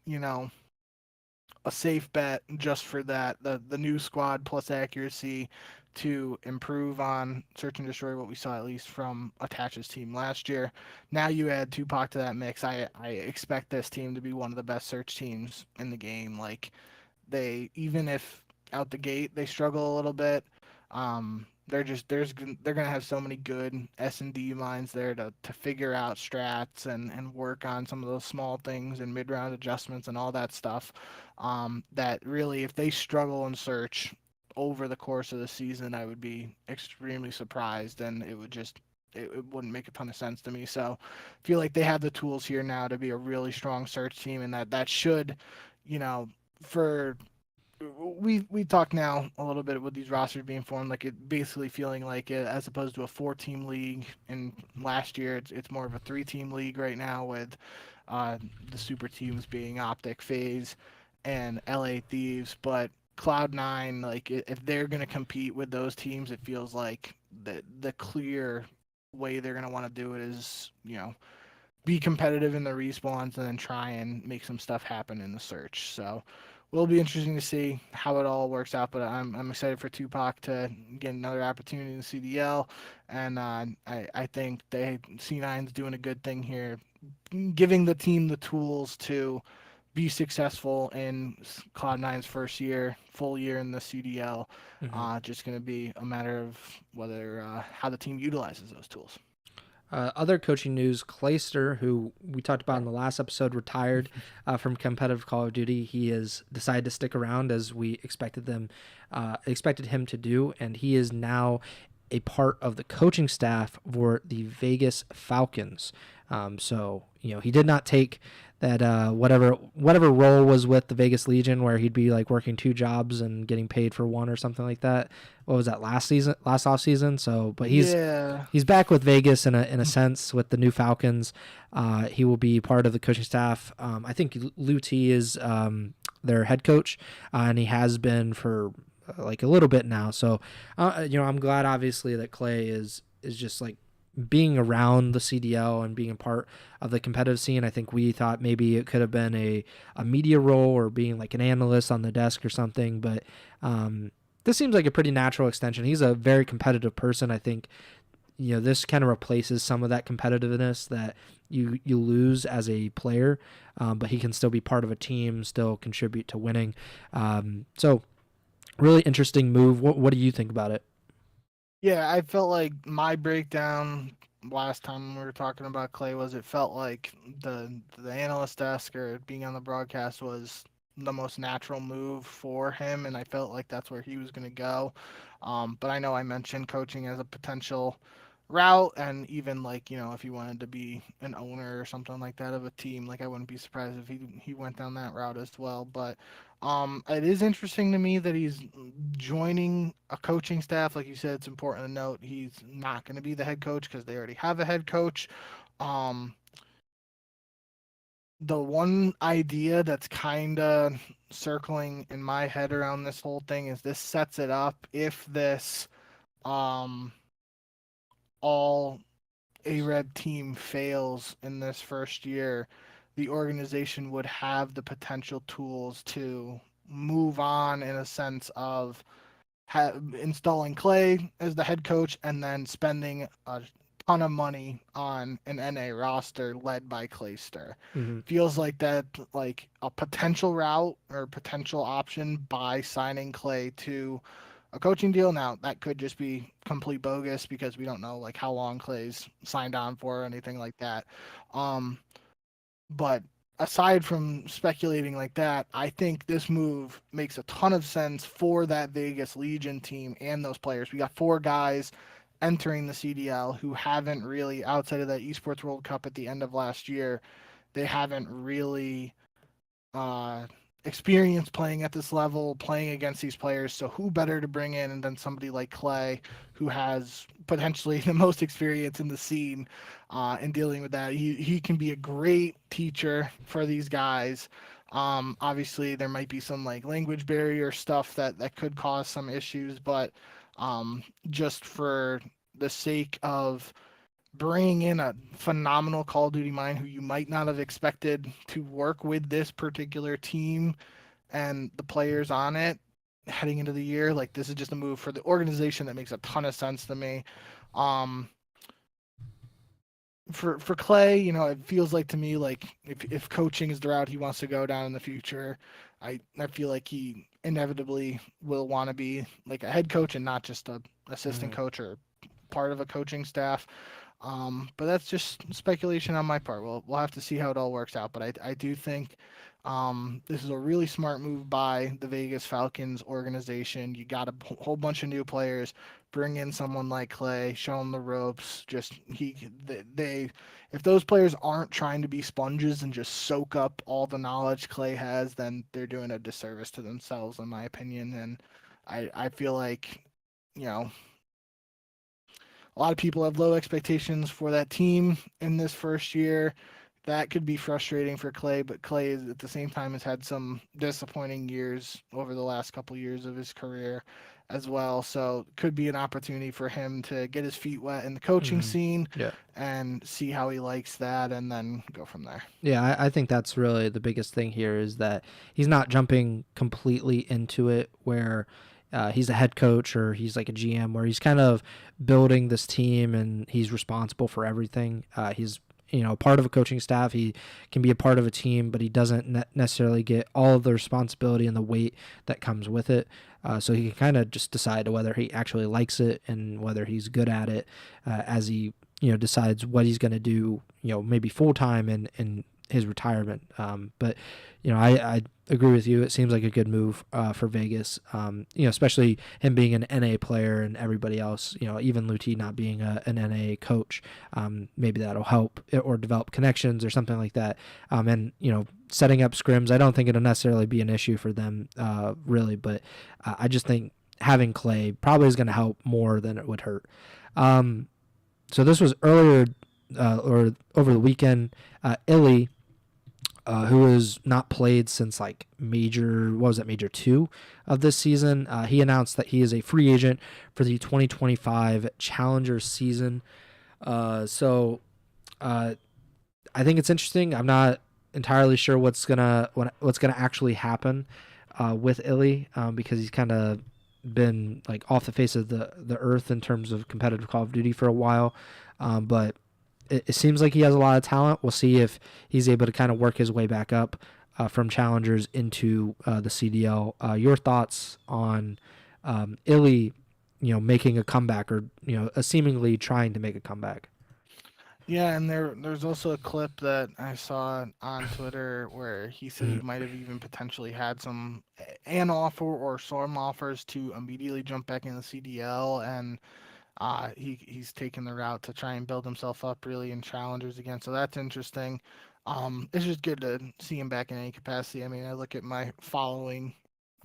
a safe bet just for that. The new squad plus Accuracy to improve on search and destroy what we saw at least from Attach's team last year. Now you add Tupac to that mix. I expect this team to be one of the best search teams in the game. Like they even if out the gate they struggle a little bit, they're gonna have so many good S&D minds there to figure out strats and work on some of those small things and mid round adjustments and all that stuff. That really, if they struggle in search over the course of the season, I would be extremely surprised, and it wouldn't make a ton of sense to me. So, I feel like they have the tools here now to be a really strong search team, and that should, you know, for we talk now a little bit with these rosters being formed, like it basically feeling like it as opposed to a 4-team league. And last year, it's more of a 3-team league right now with the super teams being Optic, FaZe, and LA Thieves. But Cloud9, like if they're gonna compete with those teams, it feels like the clear way they're gonna want to do it is be competitive in the respawns and then try and make some stuff happen in the search. So will be interesting to see how it all works out. But I'm excited for Tupac to get another opportunity in the CDL, and I think C9's doing a good thing here, giving the team the tools to be successful in Cloud9's first year, full year in the CDL. Mm-hmm. Just going to be a matter of whether how the team utilizes those tools. Other coaching news: Clayster, who we talked about in the last episode, retired from competitive Call of Duty. He has decided to stick around as we expected him to do, and he is now a part of the coaching staff for the Vegas Falcons. So he did not take that whatever role was with the Vegas Legion where he'd be like working 2 jobs and getting paid for one or something like that. What was that last off season? So, but he's back with Vegas in a sense with the new Falcons. He will be part of the coaching staff. I think Lou T is their head coach, and he has been for like a little bit now. So, I'm glad obviously that Clay is just like being around the CDL and being a part of the competitive scene. I think we thought maybe it could have been a media role or being like an analyst on the desk or something, but this seems like a pretty natural extension. He's a very competitive person. I think this kind of replaces some of that competitiveness that you lose as a player, but he can still be part of a team, still contribute to winning. So really interesting move. What do you think about it? Yeah, I felt like my breakdown last time we were talking about Clay was it felt like the analyst desk or being on the broadcast was the most natural move for him, and I felt like that's where he was going to go. But I know I mentioned coaching as a potential route, and even like if he wanted to be an owner or something like that of a team, like I wouldn't be surprised if he went down that route as well. But it is interesting to me that he's joining a coaching staff. Like you said, it's important to note he's not going to be the head coach because they already have a head coach. um the one idea that's kind of circling in my head around this whole thing is this sets it up if this um all Arab team fails in this first year, the organization would have the potential tools to move on in a sense of installing Clay as the head coach and then spending a ton of money on an NA roster led by Clayster. Hmm. Feels like that like a potential route or potential option by signing Clay to a coaching deal. Now that could just be complete bogus because we don't know like how long Clay's signed on for or anything like that. Um, but aside from speculating like that, I think this move makes a ton of sense for that Vegas Legion team and those players. We got four guys entering the CDL who haven't really, outside of that Esports World Cup at the end of last year, they haven't really uh, experience playing at this level, playing against these players. So who better to bring in than somebody like Clay, who has potentially the most experience in the scene in dealing with that. He can be a great teacher for these guys. Obviously, there might be some like language barrier stuff that could cause some issues, but just for the sake of bringing in a phenomenal Call of Duty mind who you might not have expected to work with this particular team and the players on it heading into the year. Like this is just a move for the organization that makes a ton of sense to me. Um, for Clay, it feels like to me like if coaching is the route he wants to go down in the future, I feel like he inevitably will want to be like a head coach and not just a assistant Hmm. coach or part of a coaching staff. But that's just speculation on my part. We'll have to see how it all works out. But I do think this is a really smart move by the Vegas Falcons organization. You got a whole bunch of new players. Bring in someone like Clay, show him the ropes. Just they if those players aren't trying to be sponges and just soak up all the knowledge Clay has, then they're doing a disservice to themselves, in my opinion. And I feel like you know a lot of people have low expectations for that team in this first year. That could be frustrating for Clay, but Clay is, at the same time has had some disappointing years over the last couple years of his career as well. So could be an opportunity for him to get his feet wet in the coaching Hmm. scene Yeah. and see how he likes that and then go from there. Yeah, I think that's really the biggest thing here is that he's not jumping completely into it where he's a head coach or he's like a GM where he's kind of building this team and he's responsible for everything. He's part of a coaching staff. He can be a part of a team, but he doesn't necessarily get all of the responsibility and the weight that comes with it. So he can kind of just decide whether he actually likes it and whether he's good at it as he decides what he's going to do, maybe full time in his retirement. But I agree with you. It seems like a good move for Vegas. Especially him being an NA player and everybody else. Even Luti not being an NA coach. Maybe that'll help or develop connections or something like that. And setting up scrims, I don't think it'll necessarily be an issue for them really. But I just think having Clay probably is going to help more than it would hurt. So this was earlier or over the weekend. Illy, who has not played since like major 2 of this season, he announced that he is a free agent for the 2025 Challenger season. So I think it's interesting. I'm not entirely sure what's gonna actually happen with Illy because he's kind of been like off the face of the earth in terms of competitive Call of Duty for a while. But it seems like he has a lot of talent. We'll see if he's able to kind of work his way back up from challengers into the CDL. Your thoughts on Illy, making a comeback or seemingly trying to make a comeback? Yeah, and there's also a clip that I saw on Twitter where he said he might have even potentially had an offer or some offers to immediately jump back in the CDL, and he's taken the route to try and build himself up really in challengers again. So that's interesting. It's just good to see him back in any capacity. I mean, I look at my following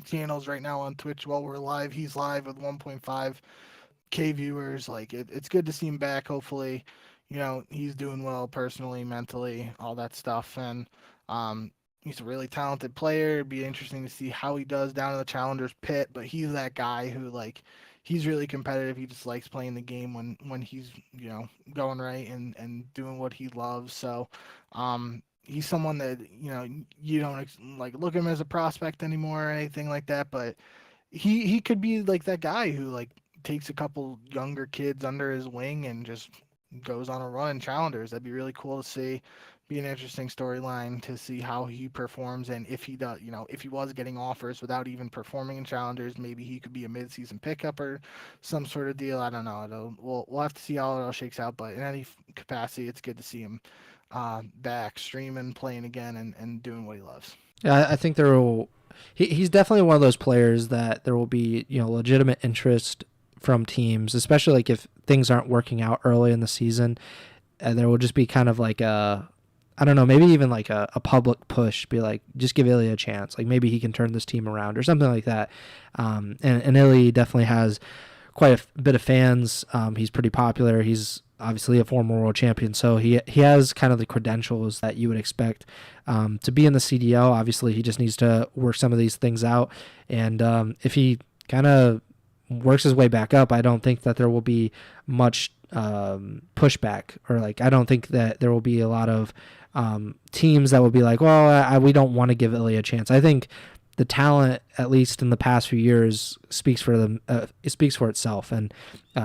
channels right now on Twitch while we're live. He's live with 1.5K viewers. Like it's good to see him back. Hopefully, he's doing well personally, mentally, all that stuff. And um, he's a really talented player. It'd be interesting to see how he does down in the challengers pit. But he's that guy who he's really competitive. He just likes playing the game when he's going right and doing what he loves. So he's someone that you don't look at him as a prospect anymore or anything like that, but he could be like that guy who takes a couple younger kids under his wing and just goes on a run in challengers. That'd be really cool to see. Be an interesting storyline to see how he performs, and if he does, if he was getting offers without even performing in challengers, maybe he could be a mid-season pickup or some sort of deal. I don't know. We'll have to see how it all shakes out. But in any capacity, it's good to see him back streaming, playing again, and doing what he loves. Yeah, I think there will. He's definitely one of those players that there will be legitimate interest from teams, especially if things aren't working out early in the season, and there will just be kind of I don't know, maybe even a public push, be just give Ilya a chance. Maybe he can turn this team around or something like that. And Ilya definitely has quite a bit of fans. He's pretty popular. He's obviously a former world champion, so he has kind of the credentials that you would expect to be in the CDL. Obviously, he just needs to work some of these things out. And if he kind of works his way back up, I don't think that there will be much pushback, or I don't think that there will be a lot of teams that will be we don't want to give Ilya a chance. I think the talent, at least in the past few years, speaks for them. It speaks for itself, and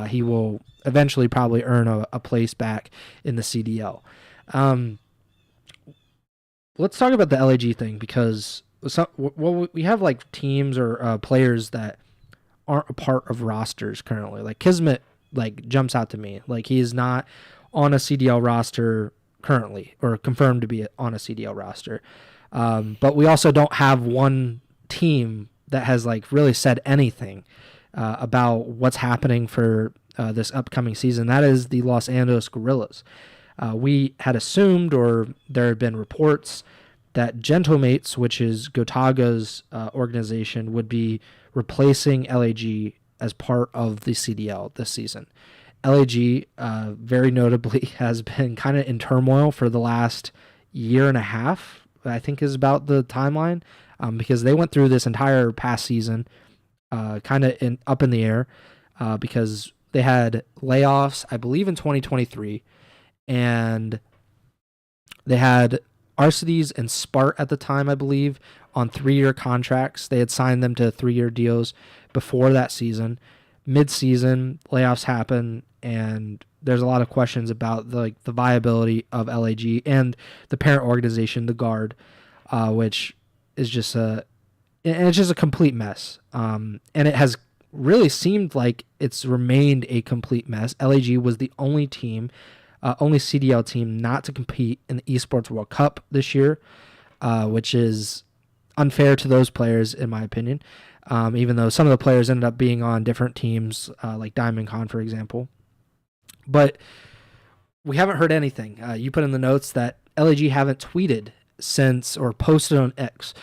he will eventually probably earn a place back in the CDL. Let's talk about the LAG thing, because we have teams or players that aren't a part of rosters currently. Kismet jumps out to me. He is not on a CDL roster currently, or confirmed to be on a CDL roster. But we also don't have one team that has really said anything about what's happening for this upcoming season. That is the Los Angeles Gorillas. We had assumed, or there had been reports, that Gentlemates, which is Gotaga's organization, would be replacing LAG as part of the CDL this season. LAG, very notably, has been kind of in turmoil for the last year and a half, I think is about the timeline, because they went through this entire past season kind of up in the air because they had layoffs, I believe, in 2023, and they had Arcides and Spart at the time, I believe, on 3-year contracts. They had signed them to 3-year deals before that season. Mid-season, layoffs happen, and there's a lot of questions about the viability of LAG and the parent organization, the Guard, which is just a complete mess. And it has really seemed like it's remained a complete mess. LAG was the only CDL team not to compete in the Esports World Cup this year, which is unfair to those players, in my opinion, even though some of the players ended up being on different teams, like Diamond Con, for example. But we haven't heard anything. You put in the notes that LAG haven't tweeted since, or posted on X,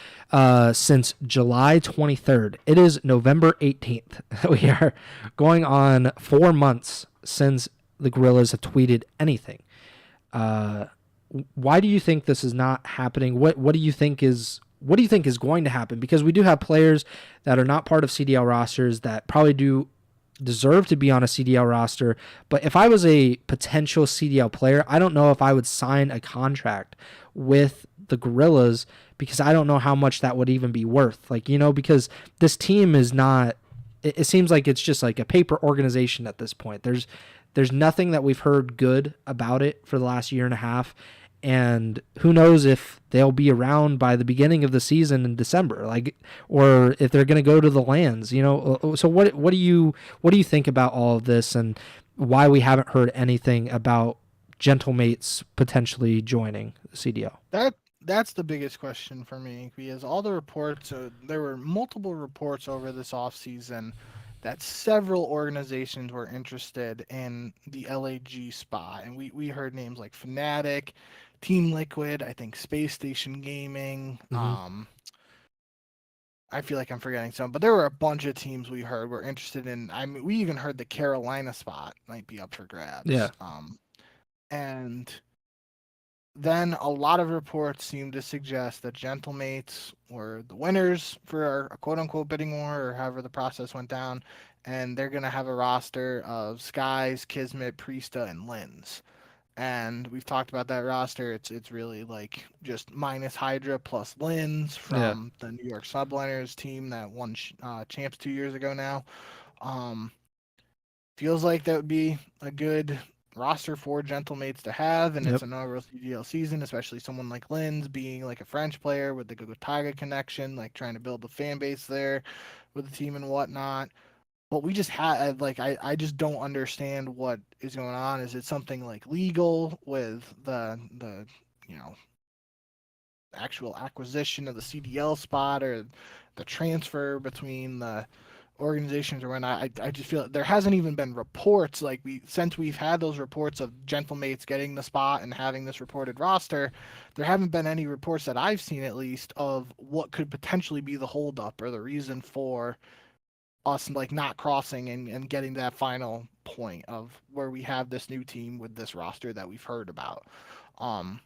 since July 23rd. It is November 18th. We are going on 4 months since the Gorillas have tweeted anything. Why do you think this is not happening? What do you think is going to happen? Because we do have players that are not part of CDL rosters that probably do deserve to be on a CDL roster. But if I was a potential CDL player, I don't know if I would sign a contract with the Gorillas, because I don't know how much that would even be worth. Because this team is not, it seems like it's just a paper organization at this point. There's nothing that we've heard good about it for the last year and a half. And who knows if they'll be around by the beginning of the season in December, or if they're going to go to the lands, So what do you think about all of this, and why we haven't heard anything about Gentlemates potentially joining the CDL? That's the biggest question for me, because all the reports, there were multiple reports over this offseason that several organizations were interested in the LAG spot. And we heard names like Fnatic, Team Liquid, I think Space Station Gaming. Mm-hmm. I feel like I'm forgetting some, but there were a bunch of teams we heard were interested in. I mean, we even heard the Carolina spot might be up for grabs. Yeah. And then a lot of reports seem to suggest that Gentlemates were the winners for a quote unquote bidding war, or however the process went down, and they're going to have a roster of Skies, Kismet, Priesta, and Lins. And we've talked about that roster. It's really like just minus Hydra plus Lins Yeah. from the New York Subliners team that won champs 2 years ago now. Um, Feels like that would be a good roster for Gentlemates to have, and Yep. it's an inaugural CDL season, especially someone like Linz being like a French player with the Gogotaga connection, like trying to build a fan base there with the team and whatnot. But we just had like I just don't understand what is going on. Is it something like legal with the you know actual acquisition of the CDL spot, or the transfer between the organizations, or when I just feel there hasn't even been reports like since we've had those reports of Gentlemates getting the spot and having this reported roster, there haven't been any reports that I've seen at least of what could potentially be the holdup or the reason for us like not crossing and getting that final point of where we have this new team with this roster that we've heard about. Um,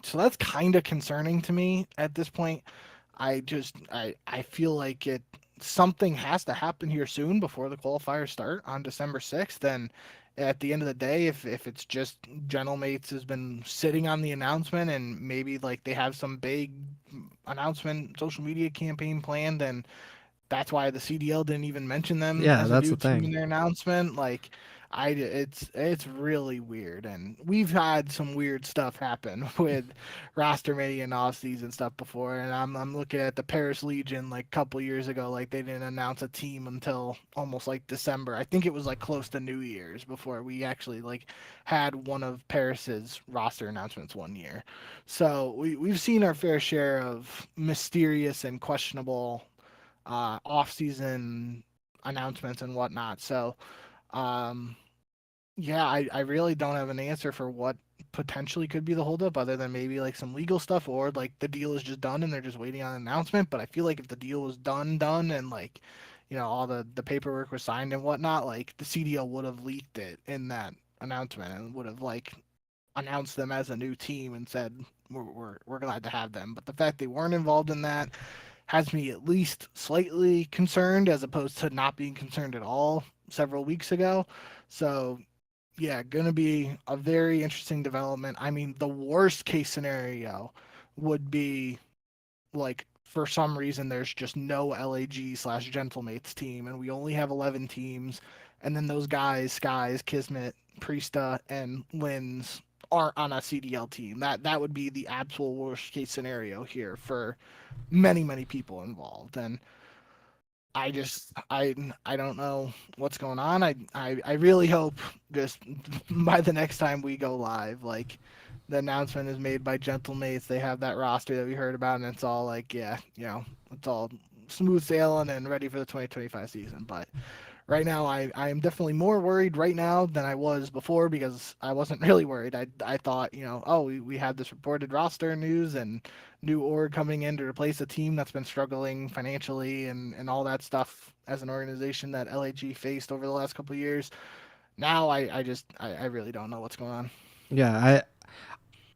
so that's kind of concerning to me at this point. I feel like something has to happen here soon before the qualifiers start on December 6th. And at the end of the day, if it's just Gentlemates has been sitting on the announcement and maybe like they have some big announcement social media campaign planned, then that's why the CDL didn't even mention them Yeah, as a that's new the team thing. in their announcement. Like, it's really weird, and we've had some weird stuff happen with roster making offseason and stuff before. And I'm looking at the Paris Legion like a couple years ago, like they didn't announce a team until almost like December. I think it was like close to New Year's before we actually like had one of Paris's roster announcements one year. So we've seen our fair share of mysterious and questionable off-season announcements and whatnot. So, um, yeah, I really don't have an answer for what potentially could be the holdup, other than maybe like some legal stuff, or like the deal is just done and they're just waiting on an announcement. But I feel like if the deal was done, and like, all the paperwork was signed and whatnot, like the CDL would have leaked it in that announcement and would have like announced them as a new team and said we're glad to have them. But the fact they weren't involved in that has me at least slightly concerned, as opposed to not being concerned at all several weeks ago. So, yeah, going to be a very interesting development. I mean, the worst case scenario would be like for some reason there's just no LAG/Gentlemates team, and we only have 11 teams, and then those guys, Skies, Kismet, Priesta, and Lins aren't on a CDL team. That would be the absolute worst case scenario here for many people involved. And I don't know what's going on. I really hope just by the next time we go live, like the announcement is made by Gentlemates, they have that roster that we heard about, and it's all like, yeah, it's all smooth sailing and ready for the 2025 season. But right now, I am definitely more worried right now than I was before, because I wasn't really worried. I thought, oh, we had this reported roster news and new org coming in to replace a team that's been struggling financially and all that stuff as an organization that LAG faced over the last couple of years. Now I really don't know what's going on. Yeah,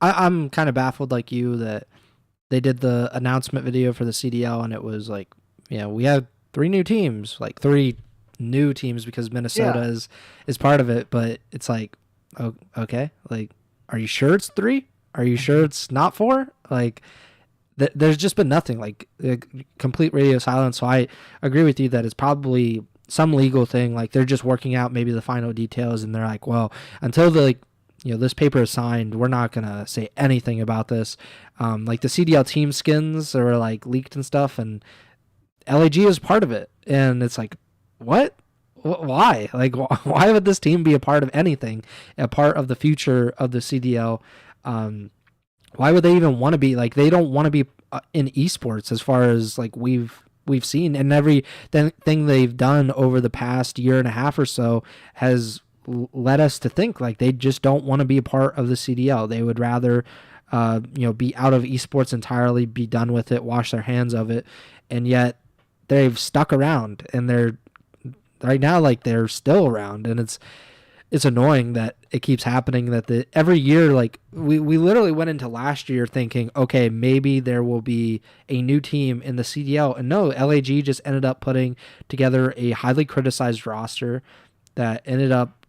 I'm kind of baffled like you that they did the announcement video for the CDL and it was like, we have three new teams, like three new teams because Minnesota Yeah. is part of it, but it's like, oh, okay, like, are you sure it's three? Are you sure it's not four? Like, there's just been nothing, like complete radio silence. So I agree with you that it's probably some legal thing. Like they're just working out maybe the final details, and they're like, well, until the this paper is signed, we're not gonna say anything about this. Like the CDL team skins are like leaked and stuff, and LAG is part of it, and it's like, what? Why? Like, why would this team be a part of anything? A part of the future of the CDL? Why would they even want to be, like, they don't want to be in esports as far as like we've we've seen, and thing they've done over the past year and a half or so has led us to think like they just don't want to be a part of the CDL. They would rather be out of esports entirely, be done with it, wash their hands of it, and yet they've stuck around, and they're right now like they're still around, and it's annoying that it keeps happening, that every year, like we literally went into last year thinking, okay, maybe there will be a new team in the CDL, and no, LAG just ended up putting together a highly criticized roster that ended up,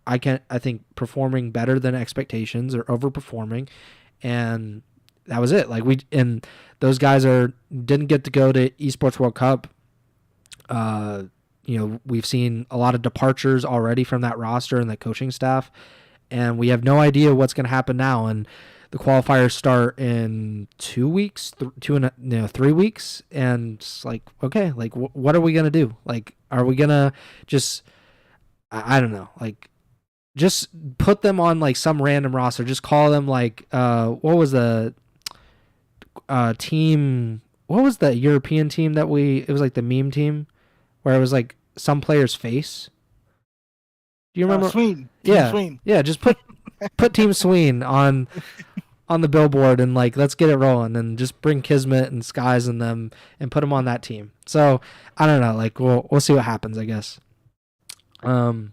I think performing better than expectations or overperforming, and that was it. Like and those guys didn't get to go to Esports World Cup. We've seen a lot of departures already from that roster and the coaching staff, and we have no idea what's going to happen now. And the qualifiers start in 2 weeks, 3 weeks, and it's like, okay, like what are we going to do? Like, are we going to just, I don't know, like just put them on like some random roster, just call them like, what was the team? What was the European team it was like the meme team where it was like some player's face. Do you remember? Sween. Yeah. Sween. Yeah, just put Team Sween on the billboard, and like let's get it rolling, and just bring Kismet and Skies and them and put them on that team. So I don't know, like we'll see what happens, I guess. How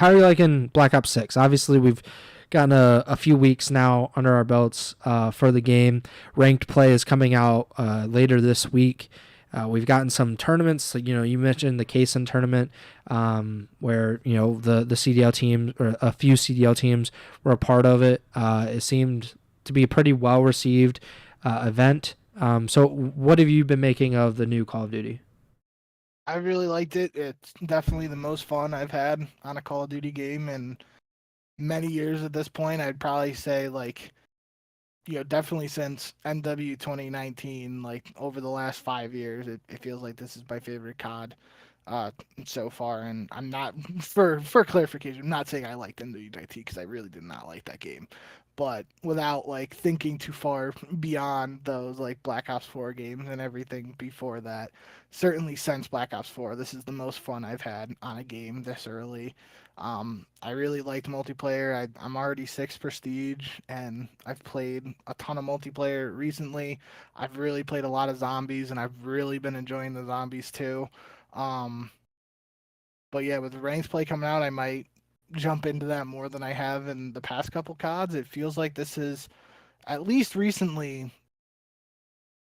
are you liking Black Ops 6? Obviously we've gotten a few weeks now under our belts for the game. Ranked play is coming out later this week. We've gotten some tournaments. You mentioned the Kaysen tournament, where the CDL teams, or a few CDL teams, were a part of it. It seemed to be a pretty well received event. So, what have you been making of the new Call of Duty? I really liked it. It's definitely the most fun I've had on a Call of Duty game in many years at this point. I'd probably say definitely since NW 2019, like over the last 5 years, it feels like this is my favorite COD so far. And I'm not, for clarification, I'm not saying I liked NW19 because I really did not like that game. But without like thinking too far beyond those like Black Ops 4 games and everything before that, certainly since Black Ops 4, this is the most fun I've had on a game this early. I really liked multiplayer. I'm already 6 prestige, and I've played a ton of multiplayer recently. I've really played a lot of zombies, and I've really been enjoying the zombies too. But yeah, with ranked play coming out, I might jump into that more than I have in the past couple CODs. It feels like this is, at least recently,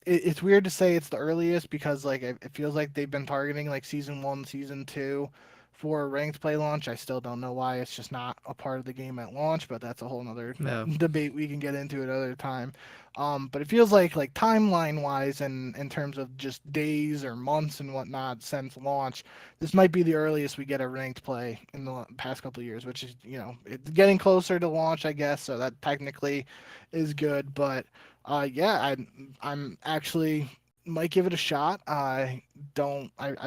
it's weird to say it's the earliest because like it feels like they've been targeting like season 1, season 2 for a ranked play launch. I still don't know why it's just not a part of the game at launch, but that's a whole nother debate we can get into another time. But it feels like timeline wise and in terms of just days or months and whatnot since launch, this might be the earliest we get a ranked play in the past couple of years, which is, it's getting closer to launch, I guess, so that technically is good. But I'm actually might give it a shot. I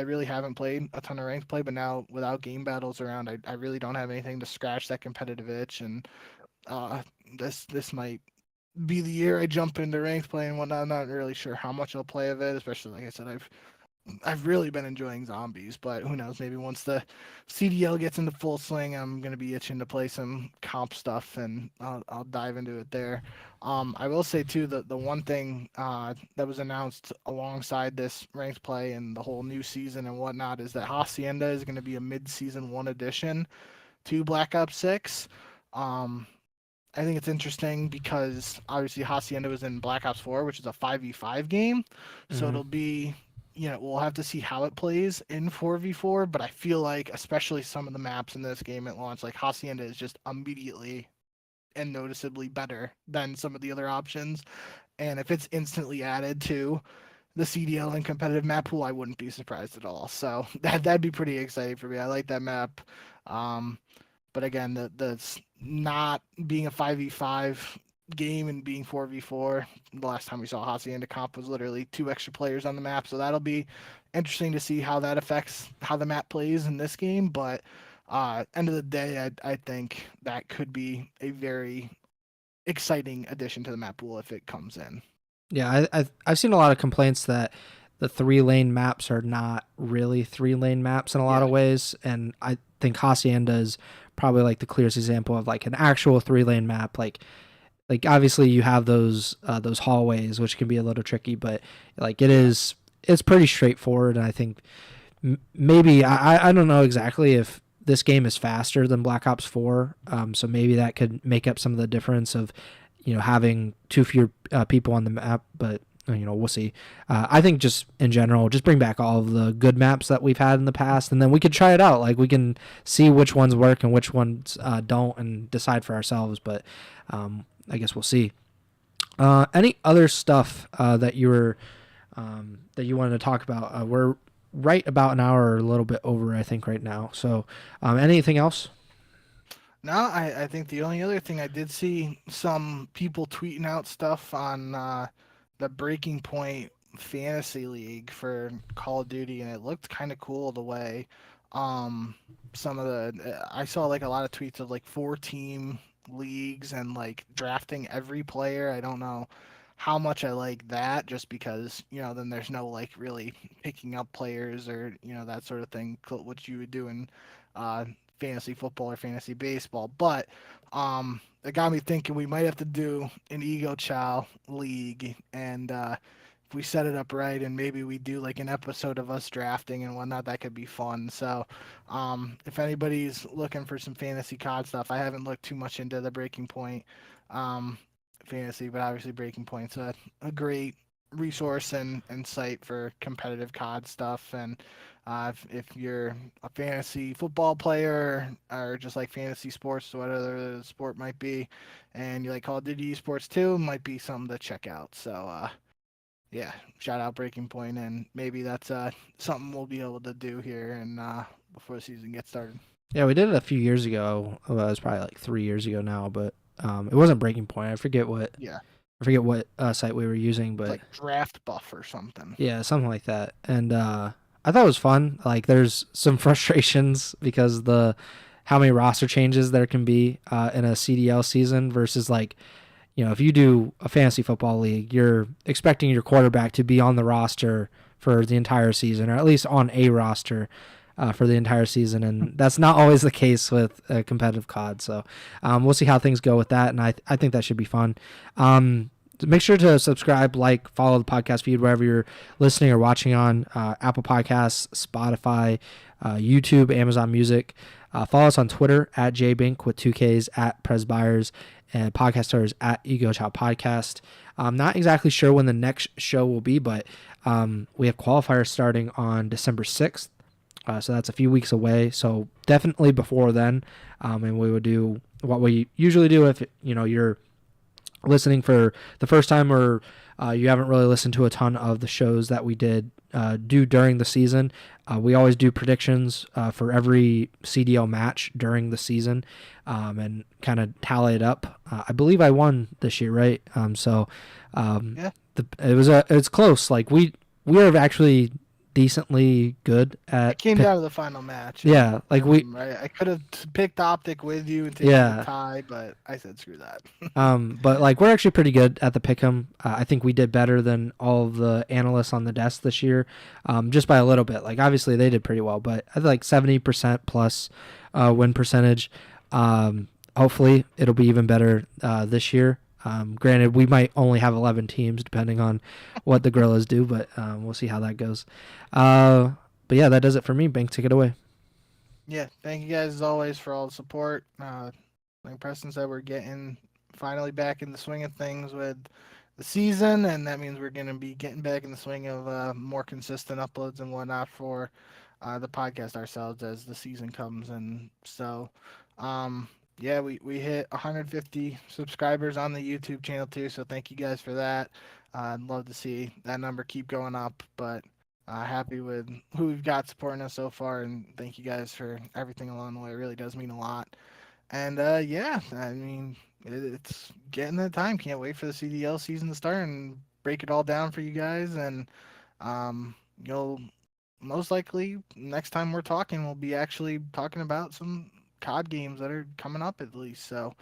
really haven't played a ton of ranked play, but now without game battles around, I really don't have anything to scratch that competitive itch, and this might be the year I jump into ranked play and whatnot. I'm not really sure how much I'll play of it, especially like I said, I've really been enjoying zombies, but who knows? Maybe once the CDL gets into full swing, I'm gonna be itching to play some comp stuff, and I'll dive into it there. I will say too that the one thing that was announced alongside this ranked play and the whole new season and whatnot is that Hacienda is going to be a mid-season 1 addition to Black Ops 6. I think it's interesting because obviously Hacienda was in Black Ops 4, which is a 5v5 game, so it'll be, we'll have to see how it plays in 4v4, but I feel like, especially some of the maps in this game at launch, like Hacienda is just immediately and noticeably better than some of the other options. And if it's instantly added to the CDL and competitive map pool, I wouldn't be surprised at all. So that'd be pretty exciting for me. I like that map. But again, the not being a 5v5 game and being 4v4, the last time we saw Hacienda comp was literally 2 extra players on the map. So that'll be interesting to see how that affects how the map plays in this game. But end of the day, I think that could be a very exciting addition to the map pool if it comes in. Yeah, I've seen a lot of complaints that the 3-lane maps are not really 3-lane maps in a lot Yeah. of ways, and I think Hacienda is probably like the clearest example of like an actual 3-lane map. Like obviously you have those hallways which can be a little tricky, but like Yeah. it's pretty straightforward. And I think maybe I don't know exactly if this game is faster than Black Ops 4, so maybe that could make up some of the difference of having too few people on the map, but we'll see. I think just in general, just bring back all of the good maps that we've had in the past, and then we could try it out. Like we can see which ones work and which ones don't, and decide for ourselves. But I guess we'll see. Any other stuff that you wanted to talk about? We're right about an hour or a little bit over, I think, right now. So, anything else? No, I think the only other thing I did see some people tweeting out stuff on the Breaking Point Fantasy League for Call of Duty, and it looked kind of cool the way um, some of the I saw like a lot of tweets of like 4 team leagues and like drafting every player. I don't know how much I like that, just because then there's no like really picking up players or that sort of thing, which you would do in uh, fantasy football or fantasy baseball. But it got me thinking we might have to do an Ego Chall league, and if we set it up right and maybe we do like an episode of us drafting and whatnot, that could be fun. So if anybody's looking for some fantasy COD stuff, I haven't looked too much into the Breaking Point um, fantasy, but obviously Breaking Point's a great resource and site for competitive COD stuff. And if you're a fantasy football player or just like fantasy sports, whatever the sport might be, and you like Call of Duty esports too, might be something to check out. So yeah, shout out Breaking Point, and maybe that's something we'll be able to do here and before the season gets started. Yeah, we did it a few years ago. Well, it was probably like 3 years ago now, but it wasn't Breaking Point. Yeah, I forget what site we were using, it's but like Draft Buff or something. yeah, something like that. And I thought it was fun. Like, there's some frustrations because the how many roster changes there can be in a CDL season versus like if you do a fantasy football league, you're expecting your quarterback to be on the roster for the entire season, or at least on a roster for the entire season, and that's not always the case with competitive COD. So we'll see how things go with that, and I think that should be fun. Make sure to subscribe, like, follow the podcast feed wherever you're listening or watching on Apple Podcasts, Spotify, YouTube, Amazon Music. Follow us on Twitter at jbink with 2Ks at Pres Byers, and podcast stars at Ego Chall Podcast. I'm not exactly sure when the next show will be, but we have qualifiers starting on December 6th. So that's a few weeks away. So definitely before then. And we would do what we usually do if you're listening for the first time, or you haven't really listened to a ton of the shows that we do during the season. We always do predictions for every CDL match during the season, and kind of tally it up. I believe I won this year, right? Yeah, It's close. Like we are actually decently good it at came down to the final match. yeah, like we I could have picked Optic with you and taken the yeah. tie, but I said screw that. But like we're actually pretty good at the pick'em. I think we did better than all of the analysts on the desk this year, just by a little bit. Like obviously they did pretty well, but I think like 70% plus win percentage. Hopefully it'll be even better this year. Granted, we might only have 11 teams depending on what the Gorillas do, but we'll see how that goes. But yeah, that does it for me. Bank, take it away. Yeah, thank you guys as always for all the support. Like Preston said, we're getting finally back in the swing of things with the season, and that means we're going to be getting back in the swing of more consistent uploads and whatnot for the podcast ourselves as the season comes. And so, yeah, we hit 150 subscribers on the YouTube channel too, so thank you guys for that. I'd love to see that number keep going up, but happy with who we've got supporting us so far, and thank you guys for everything along the way. It really does mean a lot. And yeah, I mean, it's getting that time. Can't wait for the CDL season to start and break it all down for you guys. And you'll most likely next time we're talking, we'll be actually talking about some COD games that are coming up at least. So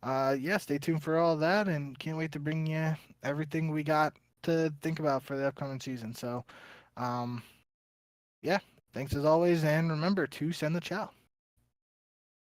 yeah, stay tuned for all that, and can't wait to bring you everything we got to think about for the upcoming season. So, um, yeah, thanks as always, and remember to send the chow.